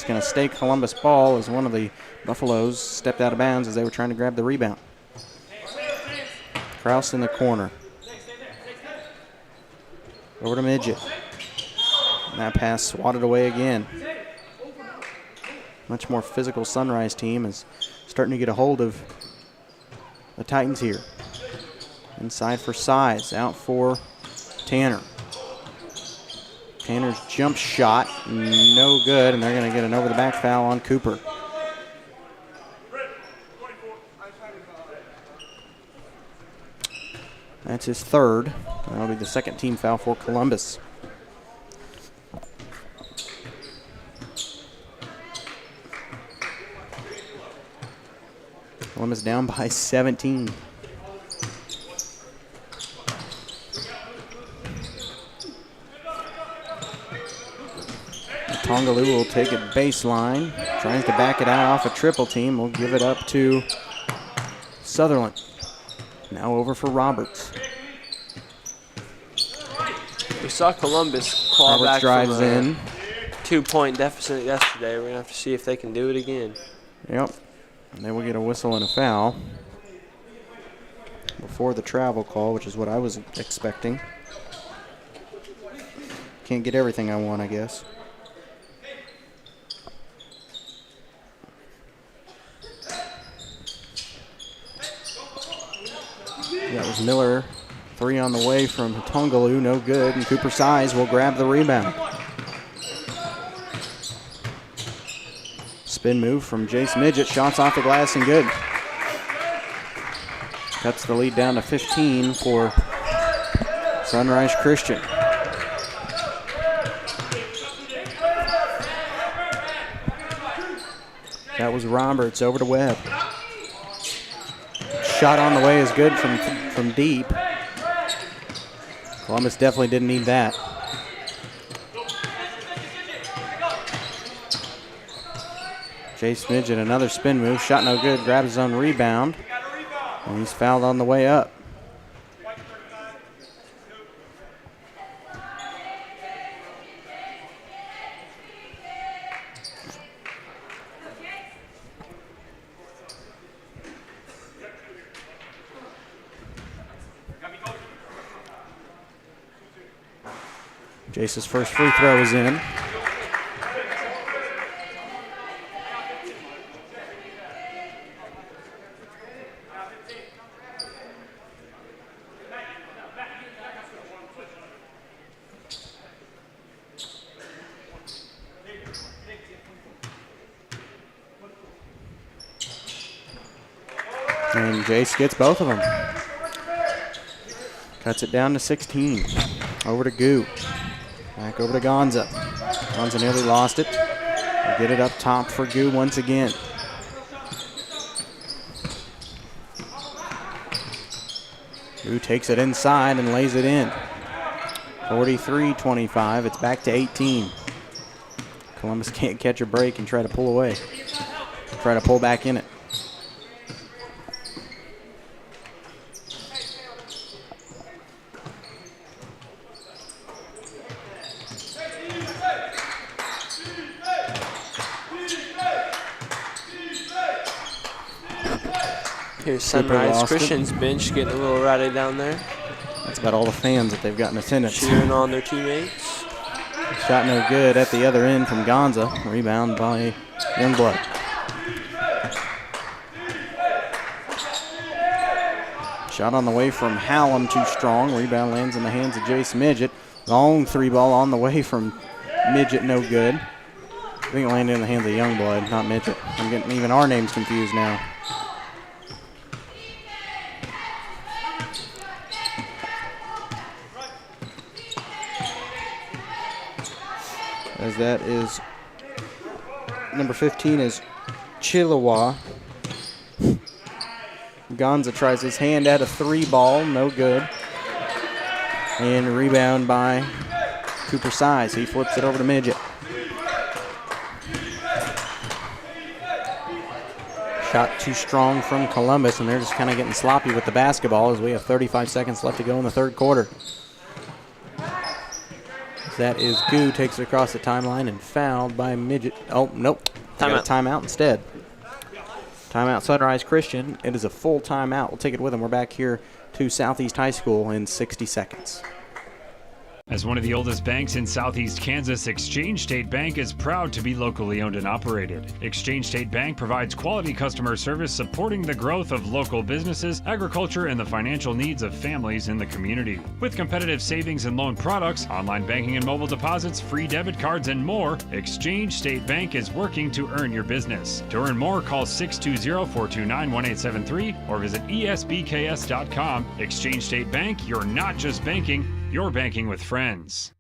It's going to stay Columbus ball as one of the Buffaloes stepped out of bounds as they were trying to grab the rebound. Kraus in the corner. Over to Midget. And that pass swatted away again. Much more physical Sunrise team is starting to get a hold of the Titans here. Inside for Size, out for Tanner. Tanner's jump shot, no good, and they're going to get an over-the-back foul on Cooper. That's his third. That'll be the second team foul for Columbus. Columbus down by 17. Tongaloo will take it baseline. Tries to back it out off a triple team. We'll give it up to Sutherland. Now over for Roberts. We saw Columbus claw Roberts back drives from a in. 2-point deficit yesterday. We're going to have to see if they can do it again. Yep. And they will get a whistle and a foul before the travel call, which is what I was expecting. Can't get everything I want, I guess. That was Miller. 3 on the way from Tongaloo, no good. And Cooper Size will grab the rebound. Spin move from Jace Midget. Shots off the glass and good. Cuts the lead down to 15 for Sunrise Christian. That was Roberts over to Webb. Shot on the way is good from deep. Columbus definitely didn't need that. Jace Midget, another spin move. Shot no good, grabs his own rebound. And he's fouled on the way up. Jace's first free throw is in. And Jace gets both of them. Cuts it down to 16. Over to Goo. Back over to Gonza. Gonza nearly lost it. We'll get it up top for Goo once again. Goo takes it inside and lays it in. 43-25. It's back to 18. Columbus can't catch a break and try to pull away. Try to pull back in it. Here's Sunrise Christian's bench getting a little rowdy down there. That's about all the fans that they've got in attendance. Cheering on their teammates. Shot no good at the other end from Gonza. Rebound by Youngblood. Shot on the way from Hallam, too strong. Rebound lands in the hands of Jace Midget. Long three ball on the way from Midget, no good. I think it landed in the hands of Youngblood, not Midget. I'm getting even our names confused now. As that is number 15 is Chilawa. Gonza tries his hand at a three ball, no good. And a rebound by Cooper Size. He flips it over to Midget. Shot too strong from Columbus, and they're just kind of getting sloppy with the basketball as we have 35 seconds left to go in the third quarter. That is Goo, takes it across the timeline and fouled by Midget. Oh, nope. They got a timeout instead. Timeout Sunrise Christian. It is a full timeout. We'll take it with them. We're back here to Southeast High School in 60 seconds. As one of the oldest banks in Southeast Kansas, Exchange State Bank is proud to be locally owned and operated. Exchange State Bank provides quality customer service supporting the growth of local businesses, agriculture, and the financial needs of families in the community. With competitive savings and loan products, online banking and mobile deposits, free debit cards, and more, Exchange State Bank is working to earn your business. To earn more, call 620-429-1873 or visit esbks.com. Exchange State Bank, you're not just banking, you're banking with friends.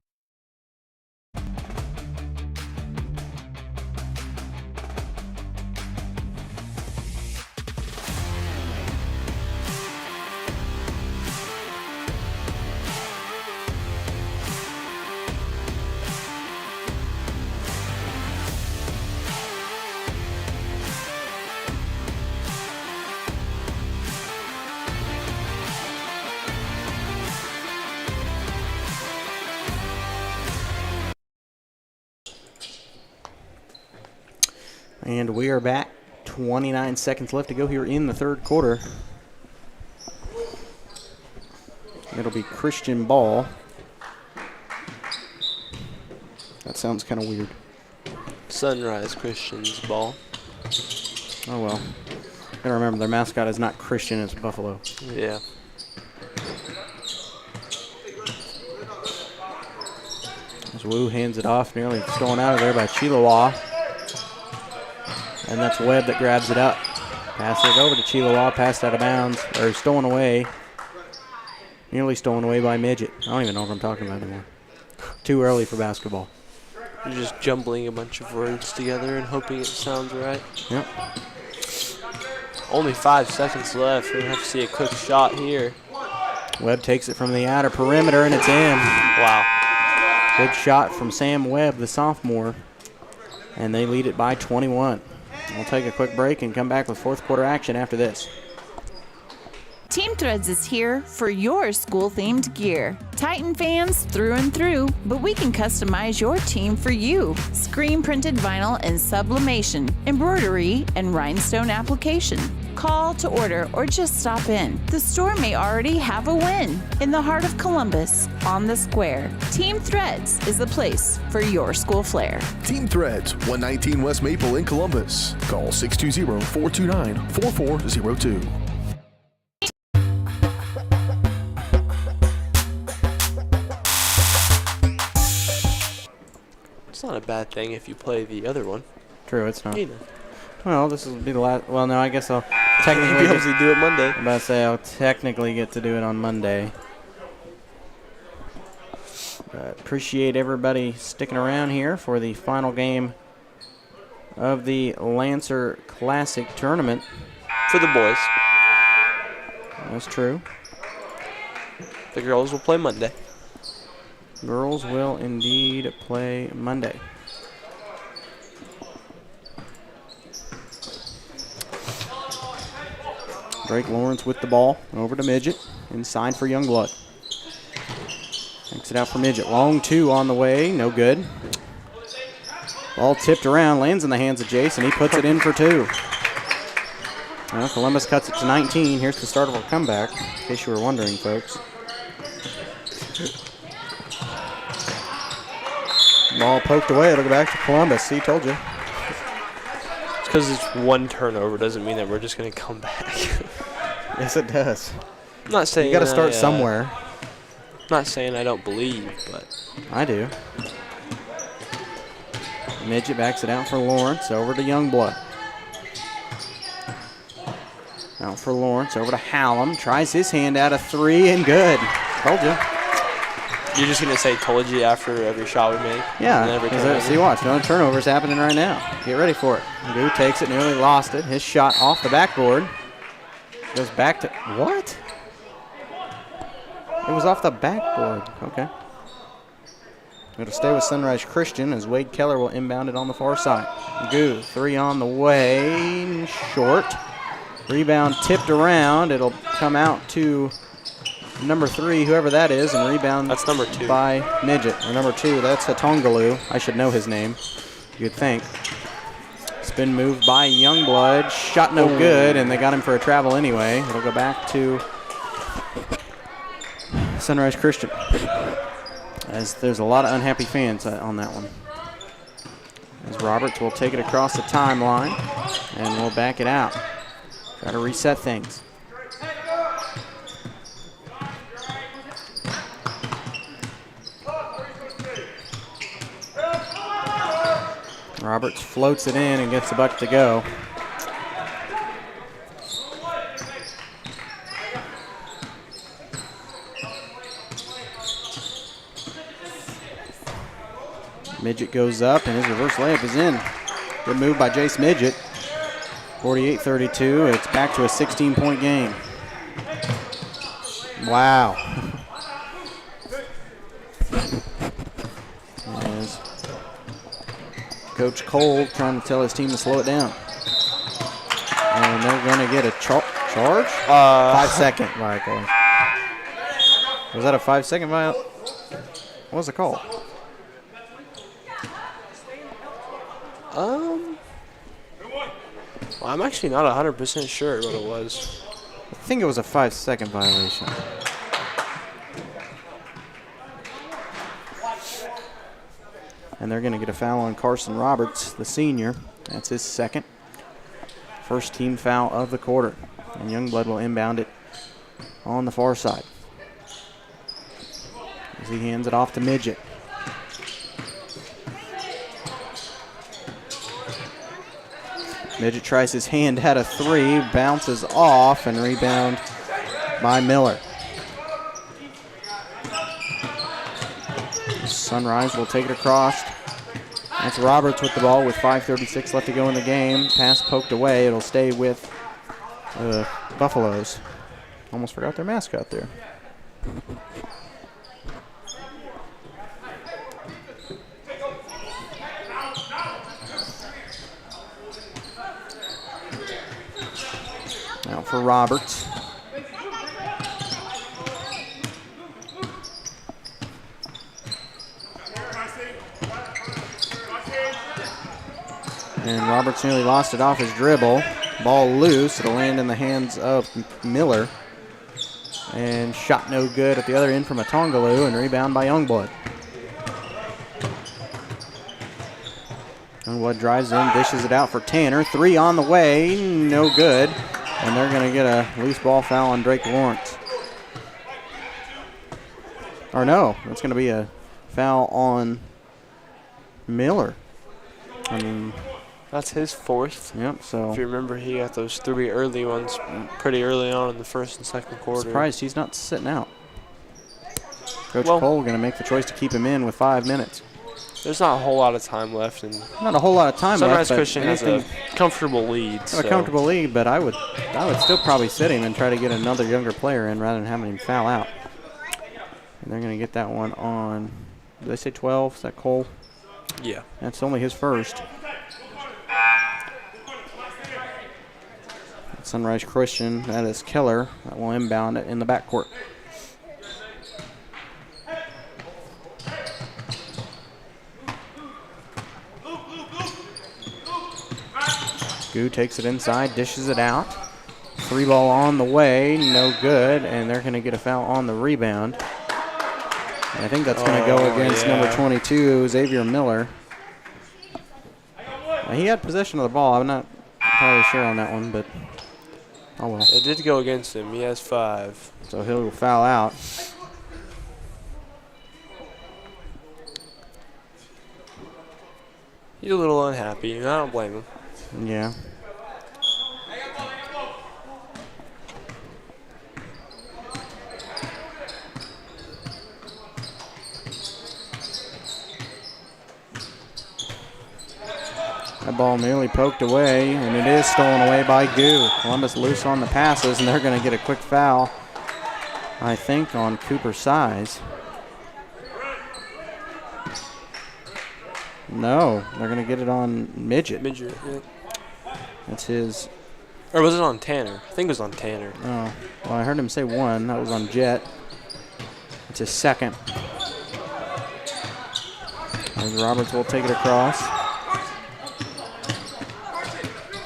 And we are back. 29 seconds left to go here in the third quarter. It'll be Christian ball. That sounds kind of weird. Sunrise Christian's ball. Oh, well. Gotta remember, their mascot is not Christian, it's Buffalo. Yeah. As Wu hands it off, nearly stolen out of there by Chilawa. And that's Webb that grabs it up. Passes it over to Chilawa, passed out of bounds, or stolen away. Nearly stolen away by Midget. I don't even know what I'm talking about anymore. Too early for basketball. You're just jumbling a bunch of words together and hoping it sounds right. Yep. Only 5 seconds left. We're going to have to see a quick shot here. Webb takes it from the outer perimeter, and it's in. Wow. Good shot from Sam Webb, the sophomore. And they lead it by 21. We'll take a quick break and come back with fourth quarter action after this. Team Threads is here for your school-themed gear. Titan fans through and through, but we can customize your team for you. Screen-printed vinyl and sublimation, embroidery, and rhinestone application. Call to order or just stop in. The store may already have a win. In the heart of Columbus, on the square, Team Threads is the place for your school flair. Team Threads, 119 West Maple in Columbus. Call 620-429-4402. It's not a bad thing if you play the other one. True, it's not. You know. Well, this will be the last. Well, no, I guess I'll You'll technically be able to do it Monday. I'm about to say I'll technically get to do it on Monday. But appreciate everybody sticking around here for the final game of the Lancer Classic Tournament. For the boys. That's true. The girls will play Monday. Girls will indeed play Monday. Drake Lawrence with the ball over to Midget. Inside for Youngblood. Takes it out for Midget. Long two on the way. No good. Ball tipped around. Lands in the hands of Jason. He puts it in for two. Well, Columbus cuts it to 19. Here's the start of our comeback, in case you were wondering, folks. Ball poked away. It'll go back to Columbus. See, told you. It's because it's one turnover doesn't mean that we're just going to come back. Yes, it does. I'm not saying You got to start somewhere. I'm not saying I don't believe, but I do. Midget backs it out for Lawrence. Over to Youngblood. Out for Lawrence. Over to Hallam. Tries his hand out of three and good. Told you. you're just going to say told you after every shot we make? Yeah. See, watch. No turnovers happening right now. Get ready for it. Goo takes it. Nearly lost it. His shot off the backboard. Goes back to, what? It was off the backboard. Okay. It'll stay with Sunrise Christian as Wade Keller will inbound it on the far side. Goo, three on the way, short. Rebound tipped around. It'll come out to number 3, whoever that is, and rebound. That's number 2. By Midget. Or number 2, that's Hatongalu. I should know his name, you'd think. Spin move by Youngblood. Shot no good, and they got him for a travel anyway. It'll go back to Sunrise Christian, as there's a lot of unhappy fans on that one. As Roberts will take it across the timeline, and we'll back it out. Got to reset things. Roberts floats it in and gets the bucket to go. Midget goes up, and his reverse layup is in. Good move by Jace Midget. 48-32. It's back to a 16-point game. Wow. As Coach Cole trying to tell his team to slow it down. And they're going to get a charge? 5-second violation. Was that a 5-second violation? What was the call? Well, I'm actually not 100% sure what it was. I think it was a 5-second violation. And they're going to get a foul on Carson Roberts, the senior. That's his second. First team foul of the quarter. And Youngblood will inbound it on the far side, as he hands it off to Midget. Midget tries his hand at a 3, bounces off, and rebound by Miller. Sunrise will take it across. That's Roberts with the ball with 5:36 left to go in the game. Pass poked away. It'll stay with the Buffaloes. Almost forgot their mascot there. Now for Roberts. And Roberts nearly lost it off his dribble. Ball loose. It'll land in the hands of Miller. And shot no good at the other end from Hatongalu, and rebound by Youngblood. Youngblood drives in, dishes it out for Tanner. 3 on the way, no good. And they're going to get a loose ball foul on Drake Lawrence. Or no, it's going to be a foul on Miller. That's his 4th. Yep, so If you remember, he got those 3 early ones pretty early on in the first and second quarter. surprised he's not sitting out. Coach Cole going to make the choice to keep him in with 5 minutes. There's not a whole lot of time left, and Not a whole lot of time Sunrise left. Christian has a comfortable lead. A So. comfortable lead, but I would still probably sit him and try to get another younger player in rather than having him foul out. And they're going to get that one on, did they say 12? Is that Cole? Yeah. That's only his first. Sunrise Christian, that is Keller. That will inbound it in the backcourt. Goo takes it inside, dishes it out. 3 ball on the way, no good, and they're going to get a foul on the rebound. And I think that's going to go against number 22, Xavier Miller. He had possession of the ball. I'm not entirely sure on that one, but oh well. It did go against him. He has 5. So he'll foul out. He's a little unhappy, and I don't blame him. Yeah. That ball nearly poked away, and it is stolen away by Goo. Columbus loose on the passes, and they're going to get a quick foul, I think, on Cooper Size. No, they're going to get it on Midget. Midget, yeah. That's his. Or was it on Tanner? I think it was on Tanner. Oh, well, I heard him say 1. That was on Jet. It's his second. And Roberts will take it across.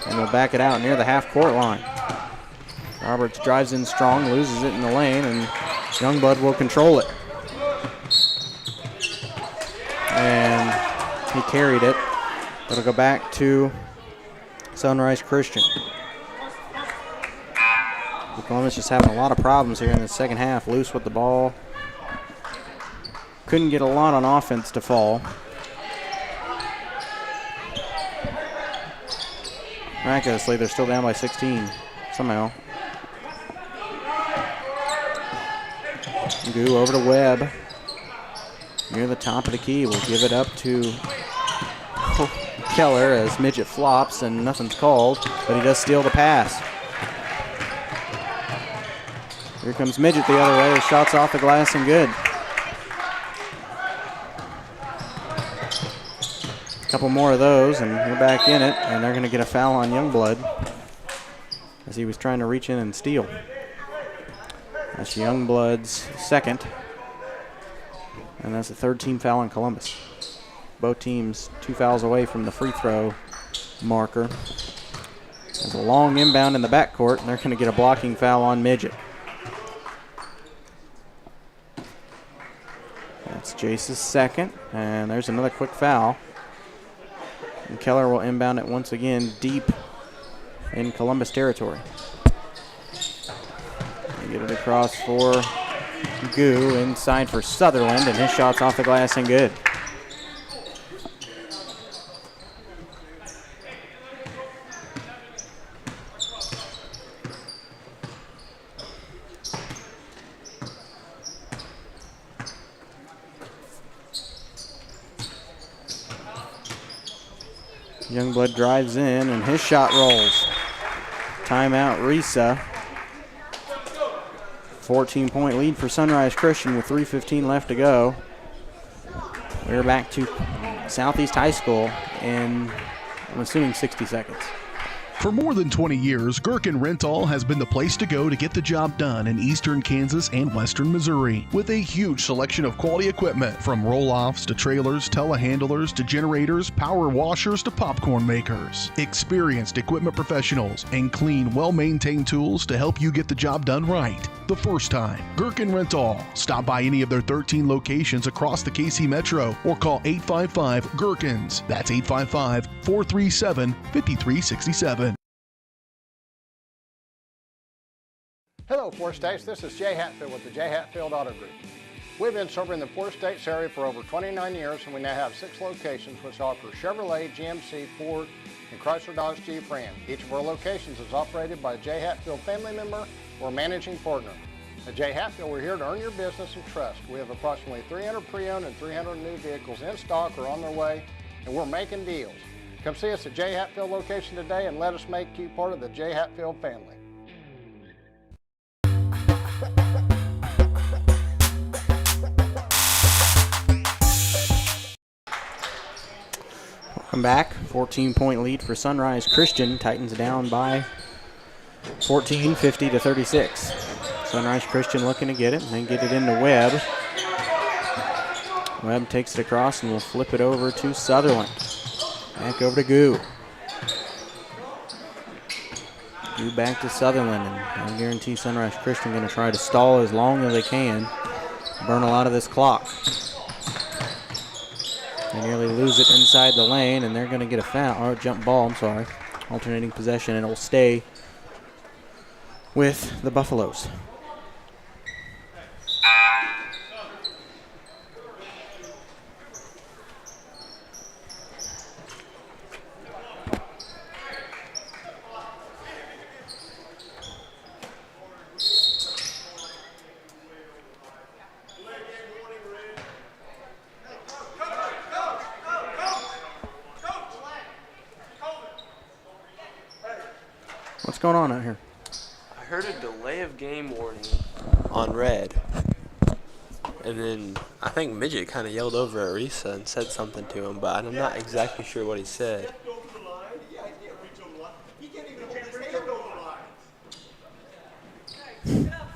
And will back it out near the half-court line. Roberts drives in strong, loses it in the lane, and Youngblood will control it. And he carried it. It'll go back to Sunrise Christian. Columbus just having a lot of problems here in the second half. Loose with the ball. Couldn't get a lot on offense to fall. Miraculously, they're still down by 16 somehow. Goo over to Webb. Near the top of the key. We'll give it up to Keller as Midget flops and nothing's called, but he does steal the pass. Here comes Midget the other way. His shot's off the glass and good. A couple more of those, and we're back in it, and they're going to get a foul on Youngblood as he was trying to reach in and steal. That's Youngblood's second, and that's the third team foul on Columbus. Both teams 2 fouls away from the free throw marker. There's a long inbound in the backcourt, and they're going to get a blocking foul on Midget. That's Jace's second, and there's another quick foul. And Keller will inbound it once again deep in Columbus territory. They get it across for Goo, inside for Sutherland, and his shot's off the glass and good. Youngblood drives in, and his shot rolls. Timeout, Risa. 14-point lead for Sunrise Christian with 3:15 left to go. We're back to Southeast High School in, I'm assuming, 60 seconds. For more than 20 years, Gherkin Rental has been the place to go to get the job done in eastern Kansas and western Missouri. With a huge selection of quality equipment, from roll-offs to trailers, telehandlers to generators, power washers to popcorn makers. Experienced equipment professionals and clean, well-maintained tools to help you get the job done right the first time. Gherkin Rental. Stop by any of their 13 locations across the KC Metro or call 855-GHERKINS. That's 855-437-5367. Hello, Four States. This is Jay Hatfield with the Jay Hatfield Auto Group. We've been serving the Four States area for over 29 years, and we now have 6 locations which offer Chevrolet, GMC, Ford, and Chrysler Dodge Jeep Ram. Each of our locations is operated by a Jay Hatfield family member or managing partner. At Jay Hatfield, we're here to earn your business and trust. We have approximately 300 pre-owned and 300 new vehicles in stock or on their way, and we're making deals. Come see us at Jay Hatfield location today and let us make you part of the Jay Hatfield family. Welcome back. 14-point lead for Sunrise Christian. Titans down by 14, 50-36. Sunrise Christian looking to get it, and then get it into Webb. Webb takes it across and will flip it over to Sutherland. Back over to Goo. Goo back to Sutherland, and I guarantee Sunrise Christian going to try to stall as long as they can. Burn a lot of this clock. They nearly lose it inside the lane, and they're going to get a foul, or a jump ball, I'm sorry. Alternating possession, and it will stay with the Buffaloes. What's going on out here? I heard a delay of game warning on red. And then I think Midget kind of yelled over at Risa and said something to him, but I'm not exactly sure what he said.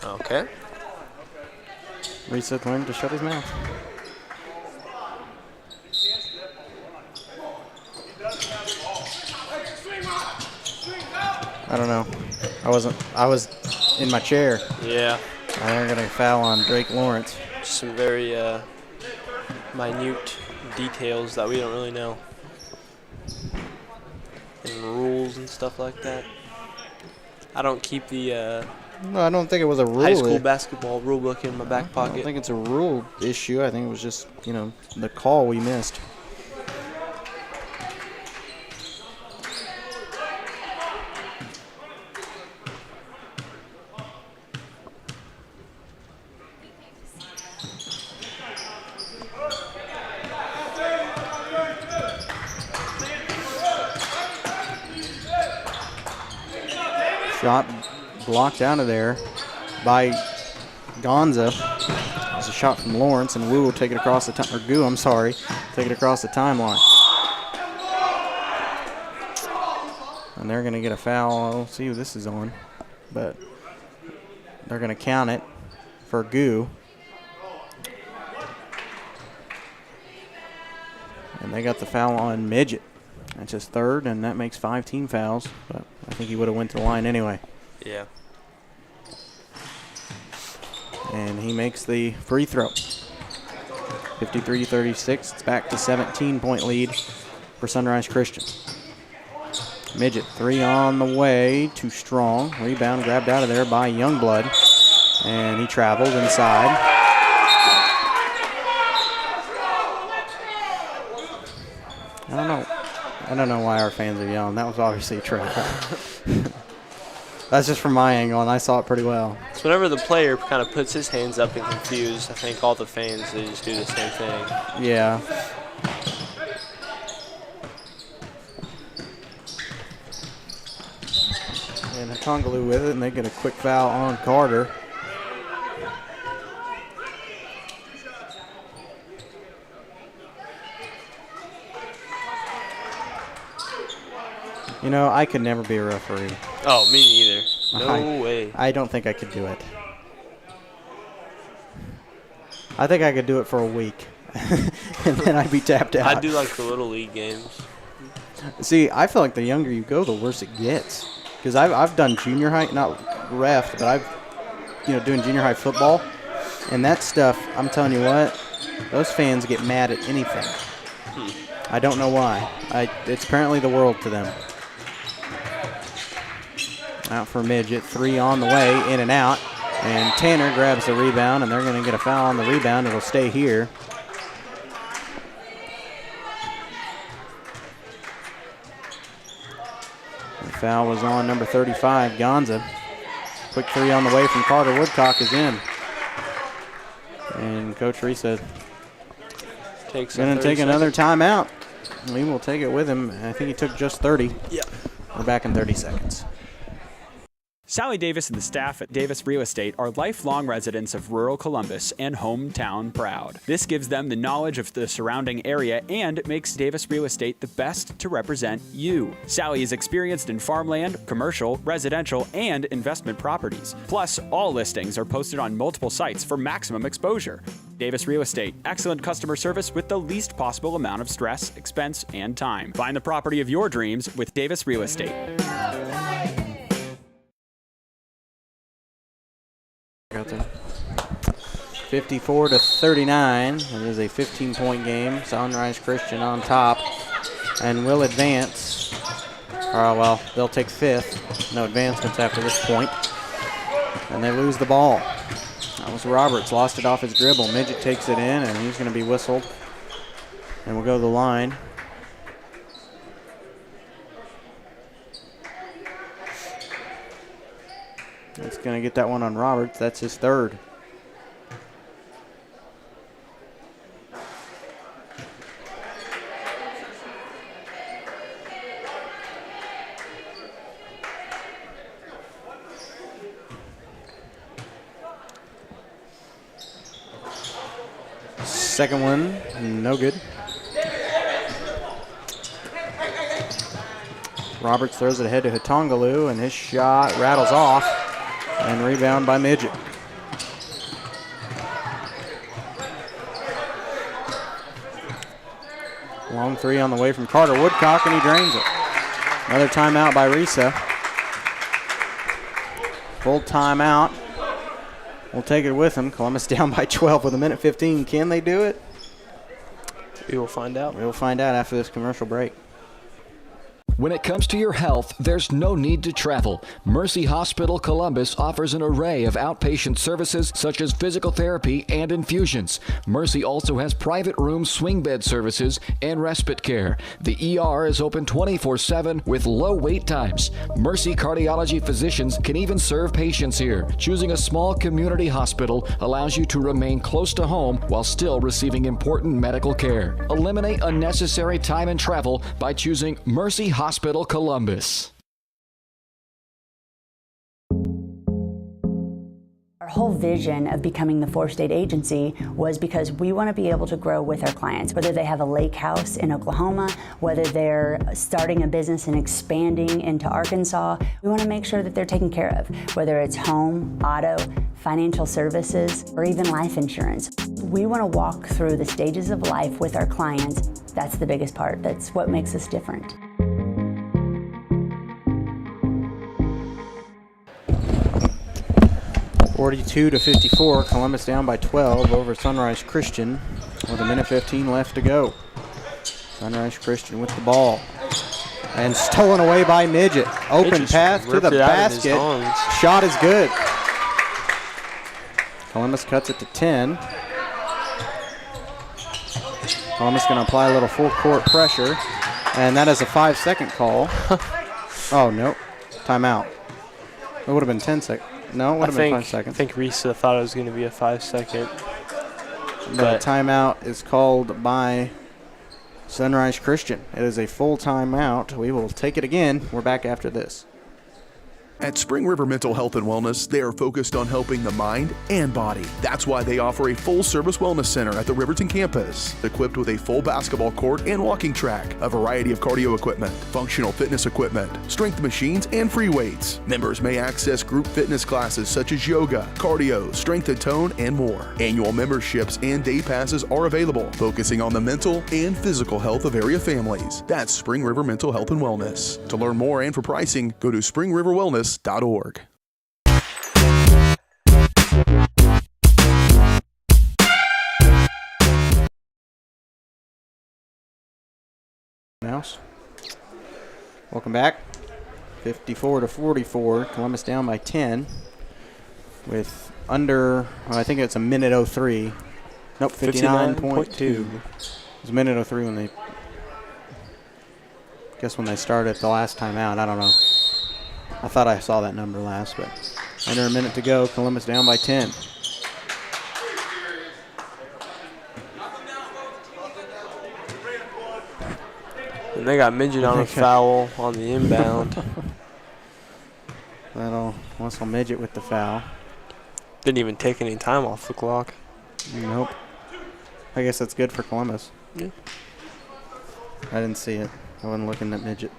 Okay. Reset learned to shut his mouth. I don't know. I was in my chair. Yeah. They're going to foul on Drake Lawrence. Some very minute details that we don't really know. And rules and stuff like that. I don't keep the No, I don't think it was a rule. high school basketball rule book in my back I pocket. don't think it's a rule issue. I think it was just, the call we missed. Shot blocked out of there by Gonza. It's a shot from Lawrence, and Wu will take it across the time. Or Gu, I'm sorry, take it across the timeline. And they're going to get a foul. I'll see who this is on, but they're going to count it for Gu. And they got the foul on Midget. That's his third, and that makes 5 team fouls. But I think he would have went to the line anyway. Yeah. And he makes the free throw. 53-36. It's back to 17-point lead for Sunrise Christian. Midget, 3 on the way. Too strong. Rebound grabbed out of there by Youngblood. And he travels inside. I don't know why our fans are yelling. That was obviously a travel. That's just from my angle, and I saw it pretty well. So whenever the player kind of puts his hands up and confused, I think all the fans, they just do the same thing. Yeah. And Hatongalu with it, and they get a quick foul on Carter. I could never be a referee. Oh, me neither. No way. I don't think I could do it. I think I could do it for a week, and then I'd be tapped out. I do like the Little League games. See, I feel like the younger you go, the worse it gets. Because I've done junior high, not ref, but I've, doing junior high football. And that stuff, I'm telling you what, those fans get mad at anything. I don't know why. It's apparently the world to them. Out for Midget, 3 on the way, in and out. And Tanner grabs the rebound, and they're going to get a foul on the rebound. It'll stay here. The foul was on number 35, Gonza. Quick 3 on the way from Carter Woodcock is in. And Coach Reese said, going to take another timeout. We will take it with him. I think he took just 30. Yeah. We're back in 30 seconds. Sally Davis and the staff at Davis Real Estate are lifelong residents of rural Columbus and hometown proud. This gives them the knowledge of the surrounding area and makes Davis Real Estate the best to represent you. Sally is experienced in farmland, commercial, residential, and investment properties. Plus, all listings are posted on multiple sites for maximum exposure. Davis Real Estate, excellent customer service with the least possible amount of stress, expense, and time. Find the property of your dreams with Davis Real Estate. Got there. 54-39. It is a 15-point game. Sunrise Christian on top and will advance. They'll take 5th. No advancements after this point. And they lose the ball. That was Roberts. Lost it off his dribble. Midget takes it in, and he's going to be whistled. And we'll go to the line. It's going to get that one on Roberts. That's his 3rd. Second one, no good. Roberts throws it ahead to Hatongalu, and his shot rattles off. And rebound by Midget. Long three on the way from Carter Woodcock, and he drains it. Another timeout by Risa. Full timeout. We'll take it with them. Columbus down by 12 with 1:15. Can they do it? We will find out. We'll find out after this commercial break. When it comes to your health, there's no need to travel. Mercy Hospital Columbus offers an array of outpatient services such as physical therapy and infusions. Mercy also has private room swing bed services and respite care. The ER is open 24/7 with low wait times. Mercy cardiology physicians can even serve patients here. Choosing a small community hospital allows you to remain close to home while still receiving important medical care. Eliminate unnecessary time and travel by choosing Mercy Hospital Columbus. Our whole vision of becoming the four-state agency was because we want to be able to grow with our clients, whether they have a lake house in Oklahoma, whether they're starting a business and expanding into Arkansas. We want to make sure that they're taken care of, whether it's home, auto, financial services, or even life insurance. We want to walk through the stages of life with our clients. That's the biggest part. That's what makes us different. 42-54, Columbus down by 12 over Sunrise Christian with 1:15 left to go. Sunrise Christian with the ball. And stolen away by Midget. Open pass to the basket. Shot is good. Columbus cuts it to 10. Columbus going to apply a little full court pressure. And that is a 5-second call. Oh, nope. Timeout. It would have been 10 seconds. No, it would have been 5 seconds. I think Risa thought it was going to be a 5-second. The timeout is called by Sunrise Christian. It is a full timeout. We will take it again. We're back after this. At Spring River Mental Health and Wellness, they are focused on helping the mind and body. That's why they offer a full-service wellness center at the Riverton campus, equipped with a full basketball court and walking track, a variety of cardio equipment, functional fitness equipment, strength machines, and free weights. Members may access group fitness classes such as yoga, cardio, strength and tone, and more. Annual memberships and day passes are available, focusing on the mental and physical health of area families. That's Spring River Mental Health and Wellness. To learn more and for pricing, go to springriverwellness.org. Mouse. Welcome back. 54-44. Columbus down by 10 with under, I think it's a minute 03. Nope, 59.2. It was a minute 03 when they, when they started the last time out. I don't know. I thought I saw that number last, but under a minute to go. Columbus down by 10. And they got Midget on a foul on the inbound. That'll Muscle Midget with the foul. Didn't even take any time off the clock. Nope. I guess that's good for Columbus. Yeah. I didn't see it. I wasn't looking at Midget.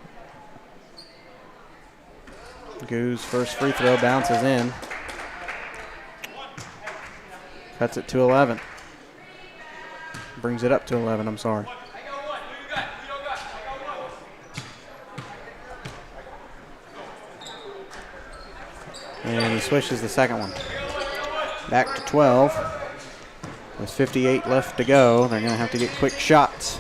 Goose first free throw bounces in. Cuts it to 11. Brings it up to 11, I'm sorry. And he swishes the second one. Back to 12. With 58 left to go, they're going to have to get quick shots.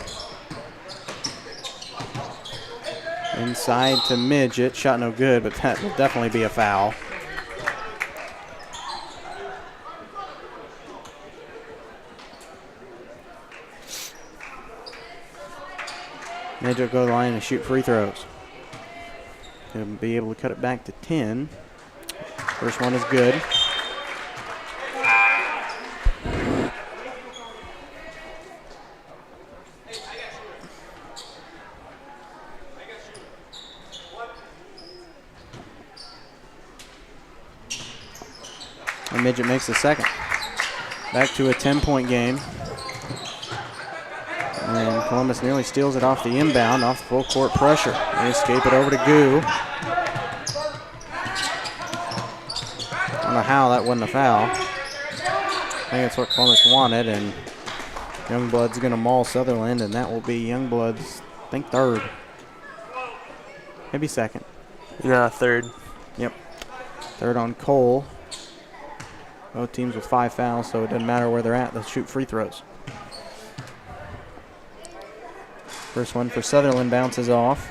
Inside to Midget. Shot no good, but that will definitely be a foul. Midget will go to the line and shoot free throws. He'll be able to cut it back to 10. First one is good. And Midget makes the second. Back to a 10-point game. And Columbus nearly steals it off the inbound, off full court pressure. They escape it over to Goo. I don't know how that wasn't a foul. I think that's what Columbus wanted, and Youngblood's going to maul Sutherland, and that will be Youngblood's, I think, third. Maybe second. No, third. Yep. Third on Cole. Both teams with 5 fouls, so it doesn't matter where they're at. They'll shoot free throws. First one for Sutherland bounces off.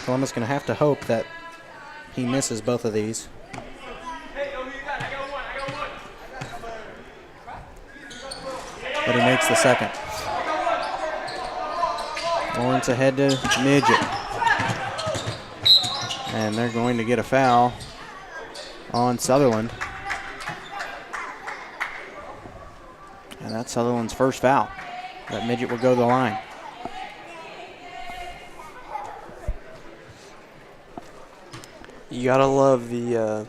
Columbus going to have to hope that he misses both of these. But he makes the second. Lawrence ahead to Midget. And they're going to get a foul on Sutherland. And that's Sutherland's first foul. That Midget will go to the line. You gotta love the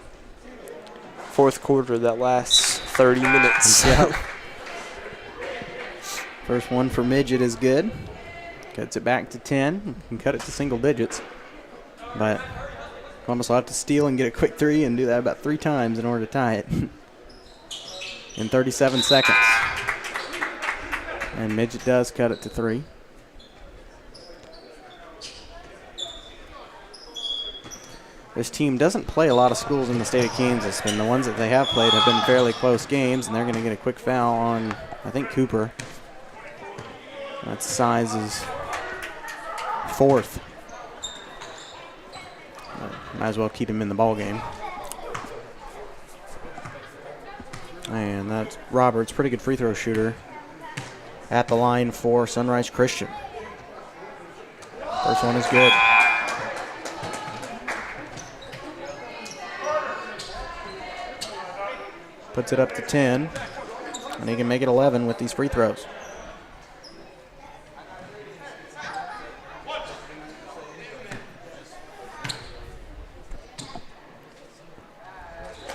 fourth quarter that lasts 30 minutes. Yep. First one for Midget is good. Cuts it back to 10. Can cut it to single digits. But Columbus will have to steal and get a quick three and do that about 3 times in order to tie it. In 37 seconds. And Midget does cut it to 3. This team doesn't play a lot of schools in the state of Kansas, and the ones that they have played have been fairly close games, and they're going to get a quick foul on, I think, Cooper. That size is 4th. Might as well keep him in the ball game. And that's Roberts, pretty good free throw shooter, at the line for Sunrise Christian. First one is good. Puts it up to 10, and he can make it 11 with these free throws.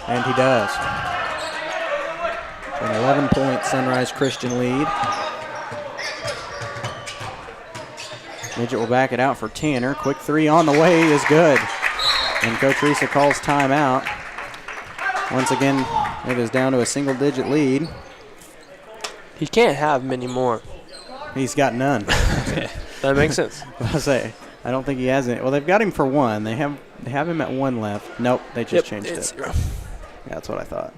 And he does. An 11-point Sunrise Christian lead. Midget will back it out for Tanner. Quick three on the way is good. And Coach Risa calls timeout. Once again, it is down to a single-digit lead. He can't have many more. He's got none. That makes sense. I'll say, I don't think he has any. Well, they've got him for 1. They have him at 1 left. Nope, they just changed it. 0. Yeah, that's what I thought.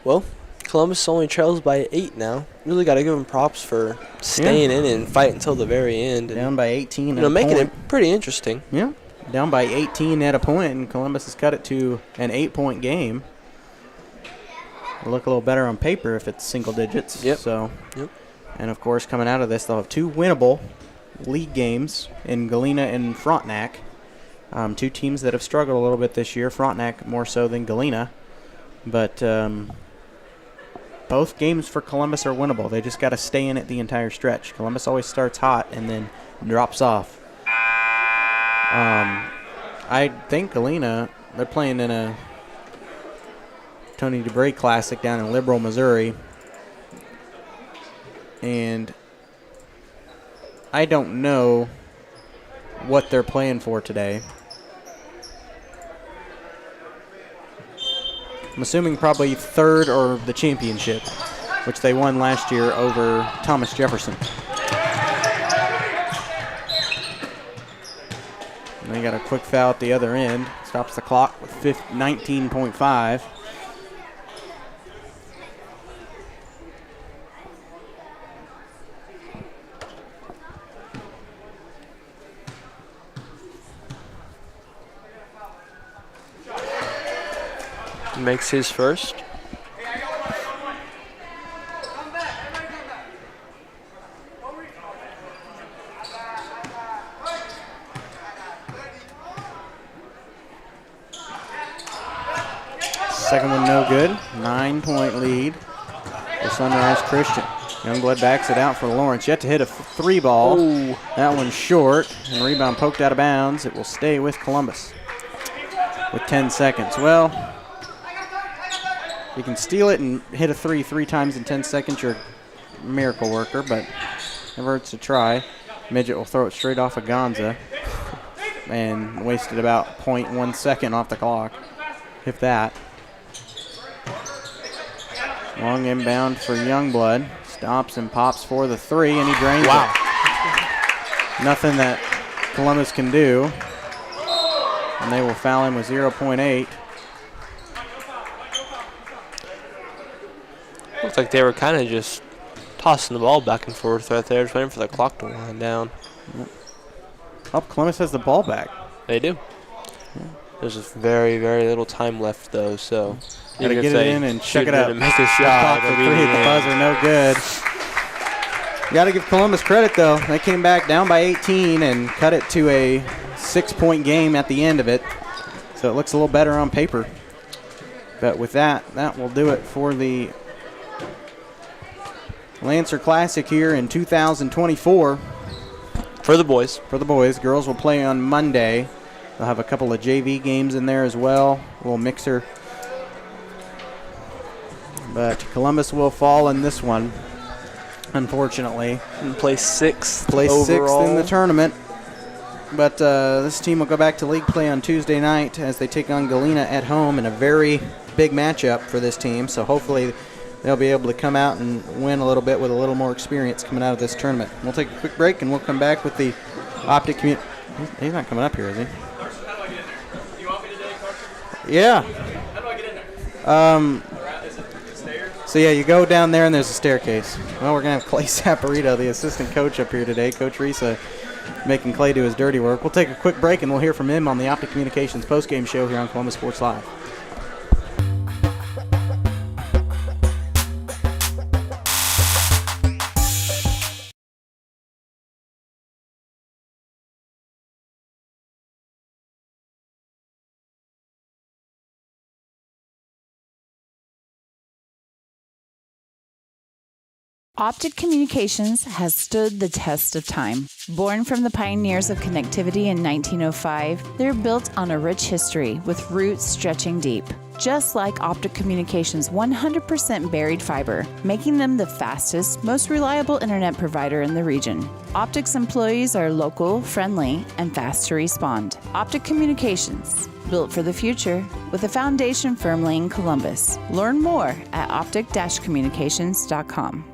Well, Columbus only trails by 8 now. Really got to give them props for staying in and fight until the very end. Down by 18. You know, making it pretty interesting. Yeah. Down by 18 at a point, and Columbus has cut it to an 8-point game. It'll look a little better on paper if it's single digits. Yep. So, yep. And of course, coming out of this, they'll have 2 winnable league games in Galena and Frontenac. 2 teams that have struggled a little bit this year. Frontenac more so than Galena, but both games for Columbus are winnable. They just got to stay in it the entire stretch. Columbus always starts hot and then drops off. I think Galena, they're playing in a Tony DeBray Classic down in Liberal, Missouri. And I don't know what they're playing for today. I'm assuming probably 3rd or the championship, which they won last year over Thomas Jefferson. And they got a quick foul at the other end. Stops the clock with 19.5. Makes his first. Second one no good. 9-point lead for Sunrise Christian. Youngblood backs it out for Lawrence. Yet to hit a 3 ball. Ooh. That one's short. And rebound poked out of bounds. It will stay with Columbus with 10 seconds. Well, you can steal it and hit a 3 times in 10 seconds. You're a miracle worker, but never hurts to try. Midget will throw it straight off of Gonza and wasted about 0.1 second off the clock, if that. Long inbound for Youngblood. Stops and pops for the 3, and he drains it. Nothing that Columbus can do. And they will foul him with 0.8. Looks like they were kind of just tossing the ball back and forth right there, just waiting for the clock to wind down. Oh, Columbus has the ball back. They do. Yeah. There's just very, very little time left, though, so. Got to get it in and check it out. Make a shot. For 3 at the buzzer, no good. Got to give Columbus credit, though. They came back down by 18 and cut it to a 6-point game at the end of it. So it looks a little better on paper. But with that will do it for the Lancer Classic here in 2024. For the boys. For the boys. Girls will play on Monday. They'll have a couple of JV games in there as well. A little mixer. But Columbus will fall in this one, unfortunately. And place 6th in the tournament. But this team will go back to league play on Tuesday night as they take on Galena at home in a very big matchup for this team. So hopefully they'll be able to come out and win a little bit with a little more experience coming out of this tournament. We'll take a quick break and we'll come back with the Optic Community. He's not coming up here, is he? How do I get in there? Do you want me to do it, Carson? Yeah. How do I get in there? Is it stairs? So, yeah, you go down there and there's a staircase. Well, we're going to have Clay Saporito, the assistant coach, up here today. Coach Risa making Clay do his dirty work. We'll take a quick break and we'll hear from him on the Optic Communications postgame show here on Columbus Sports Live. Optic Communications has stood the test of time. Born from the pioneers of connectivity in 1905, they're built on a rich history with roots stretching deep. Just like Optic Communications' 100% buried fiber, making them the fastest, most reliable internet provider in the region. Optic's employees are local, friendly, and fast to respond. Optic Communications, built for the future, with a foundation firmly in Columbus. Learn more at optic-communications.com.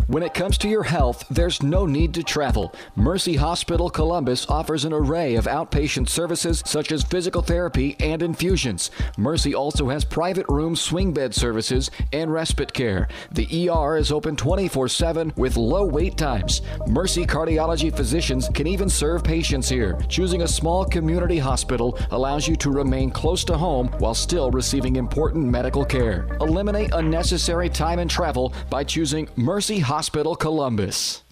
When it comes to your health, there's no need to travel. Mercy Hospital Columbus offers an array of outpatient services such as physical therapy and infusions. Mercy also has private room swing bed services and respite care. The ER is open 24/7 with low wait times. Mercy cardiology physicians can even serve patients here. Choosing a small community hospital allows you to remain close to home while still receiving important medical care. Eliminate unnecessary time and travel by choosing Mercy Hospital Columbus.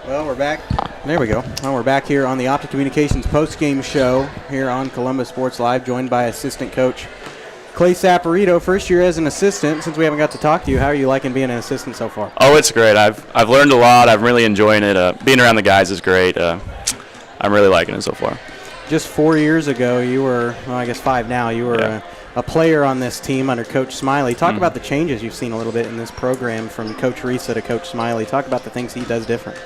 Well, we're back. There we go. Well, we're back here on the Optic Communications post-game show here on Columbus Sports Live, joined by assistant coach Clay Saporito. First year as an assistant. Since we haven't got to talk to you, how are you liking being an assistant so far? Oh, it's great. I've learned a lot. I'm really enjoying it. Being around the guys is great. I'm really liking it so far. Just 4 years ago, you were, well, I guess 5 now, you were a player on this team under Coach Smiley. Talk about the changes you've seen a little bit in this program from Coach Risa to Coach Smiley. Talk about the things he does different.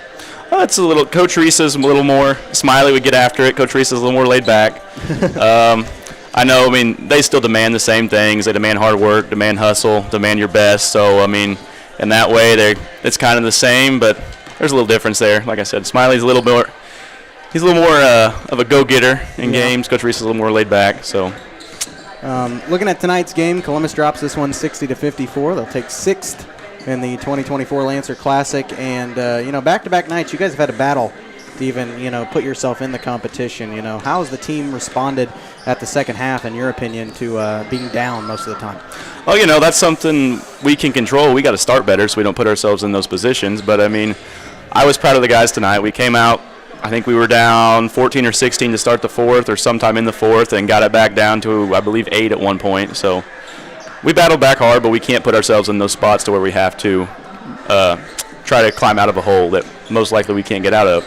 It's a little. Coach Risa's a little more Smiley would get after it. Coach Risa's a little more laid back. I know. I mean, they still demand the same things. They demand hard work, demand hustle, demand your best. So I mean, in that way, it's kind of the same, but there's a little difference there. Like I said, Smiley's a little more. He's a little more of a go-getter in games. Coach Risa's a little more laid back. So. Looking at tonight's game, Columbus drops this one 60-54. They'll take 6th in the 2024 Lancer Classic. And, back-to-back nights, you guys have had a battle to even, put yourself in the competition. How has the team responded at the second half, in your opinion, to being down most of the time? Oh, that's something we can control. We got to start better so we don't put ourselves in those positions. But, I mean, I was proud of the guys tonight. We came out I think we were down 14 or 16 to start the fourth, or sometime in the fourth, and got it back down to, I believe, 8 at one point. So we battled back hard, but we can't put ourselves in those spots to where we have to try to climb out of a hole that most likely we can't get out of.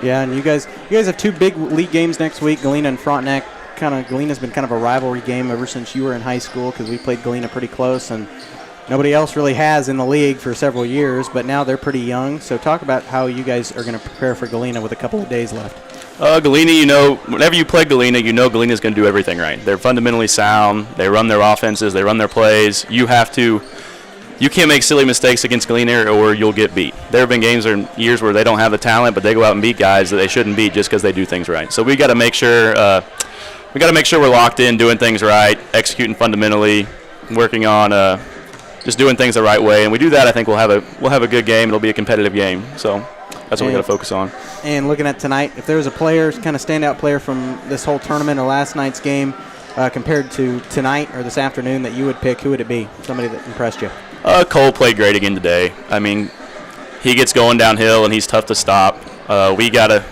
Yeah, and you guys have 2 big league games next week, Galena and Frontenac. Galena's been kind of a rivalry game ever since you were in high school, because we played Galena pretty close, and nobody else really has in the league for several years, but now they're pretty young. So talk about how you guys are going to prepare for Galena with a couple of days left. Galena, whenever you play Galena, Galena's going to do everything right. They're fundamentally sound. They run their offenses. They run their plays. You can't make silly mistakes against Galena or you'll get beat. There have been games or years where they don't have the talent, but they go out and beat guys that they shouldn't beat just because they do things right. So we got to make sure we're locked in, doing things right, executing fundamentally, working on just doing things the right way. And we do that, I think we'll have a good game. It'll be a competitive game. So that's what we got to focus on. And looking at tonight, if there was a player, kind of standout player from this whole tournament or last night's game compared to tonight or this afternoon that you would pick, who would it be? Somebody that impressed you? Cole played great again today. I mean, he gets going downhill and he's tough to stop. We gotta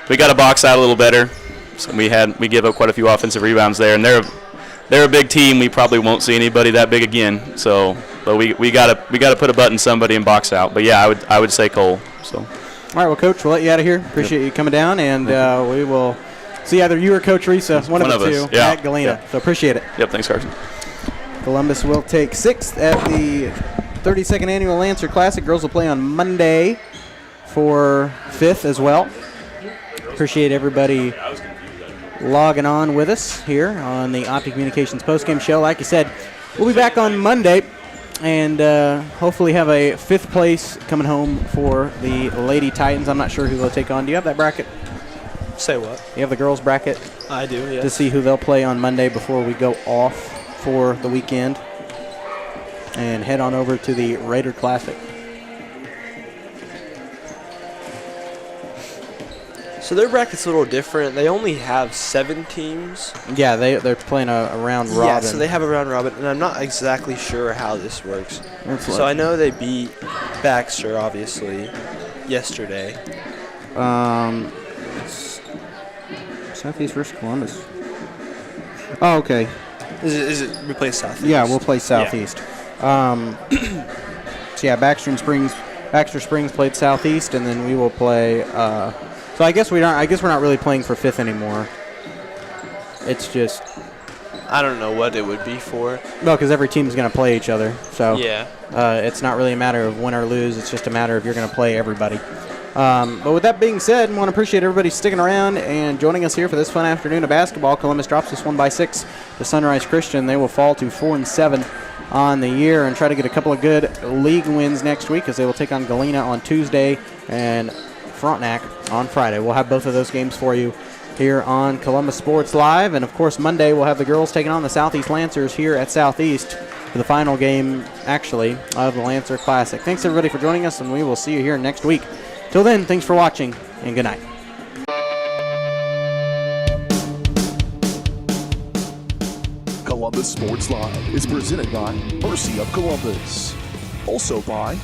box out a little better. So we give up quite a few offensive rebounds there, and they're a big team. We probably won't see anybody that big again. So, but we gotta put a butt in somebody and box out. But yeah, I would say Cole. So. All right, well, Coach, we'll let you out of here. Appreciate you coming down, and we will see either you or Coach Risa, one of the two, at Galena. Yeah. So appreciate it. Yep, thanks, Carson. Columbus will take 6th at the 32nd Annual Lancer Classic. Girls will play on Monday for 5th as well. Appreciate everybody logging on with us here on the Optic Communications postgame show. Like I said, we'll be back on Monday and hopefully have a 5th place coming home for the Lady Titans. I'm not sure who they'll take on. Do you have that bracket? Say what? You have the girls' bracket? I do, yeah. To see who they'll play on Monday before we go off for the weekend and head on over to the Raider Classic. So their bracket's a little different. They only have 7 teams. Yeah, they're playing a round robin. Yeah, so they have a round robin, and I'm not exactly sure how this works. So I know they beat Baxter, obviously, yesterday. Southeast versus Columbus. Oh, okay. Is it we play Southeast? Yeah, we'll play Southeast. Yeah. So yeah, Baxter Springs played Southeast, and then we will play. So I guess we're not really playing for 5th anymore. It's just. I don't know what it would be for. No, because every team is going to play each other. So yeah. It's not really a matter of win or lose. It's just a matter of you're going to play everybody. But with that being said, I want to appreciate everybody sticking around and joining us here for this fun afternoon of basketball. Columbus drops this one by 6 to Sunrise Christian. They will fall to 4-7 on the year and try to get a couple of good league wins next week, as they will take on Galena on Tuesday and Frontenac on Friday. We'll have both of those games for you here on Columbus Sports Live. And, of course, Monday we'll have the girls taking on the Southeast Lancers here at Southeast for the final game, actually, of the Lancer Classic. Thanks, everybody, for joining us, and we will see you here next week. Till then, thanks for watching, and good night. Columbus Sports Live is presented by Mercy of Columbus. Also by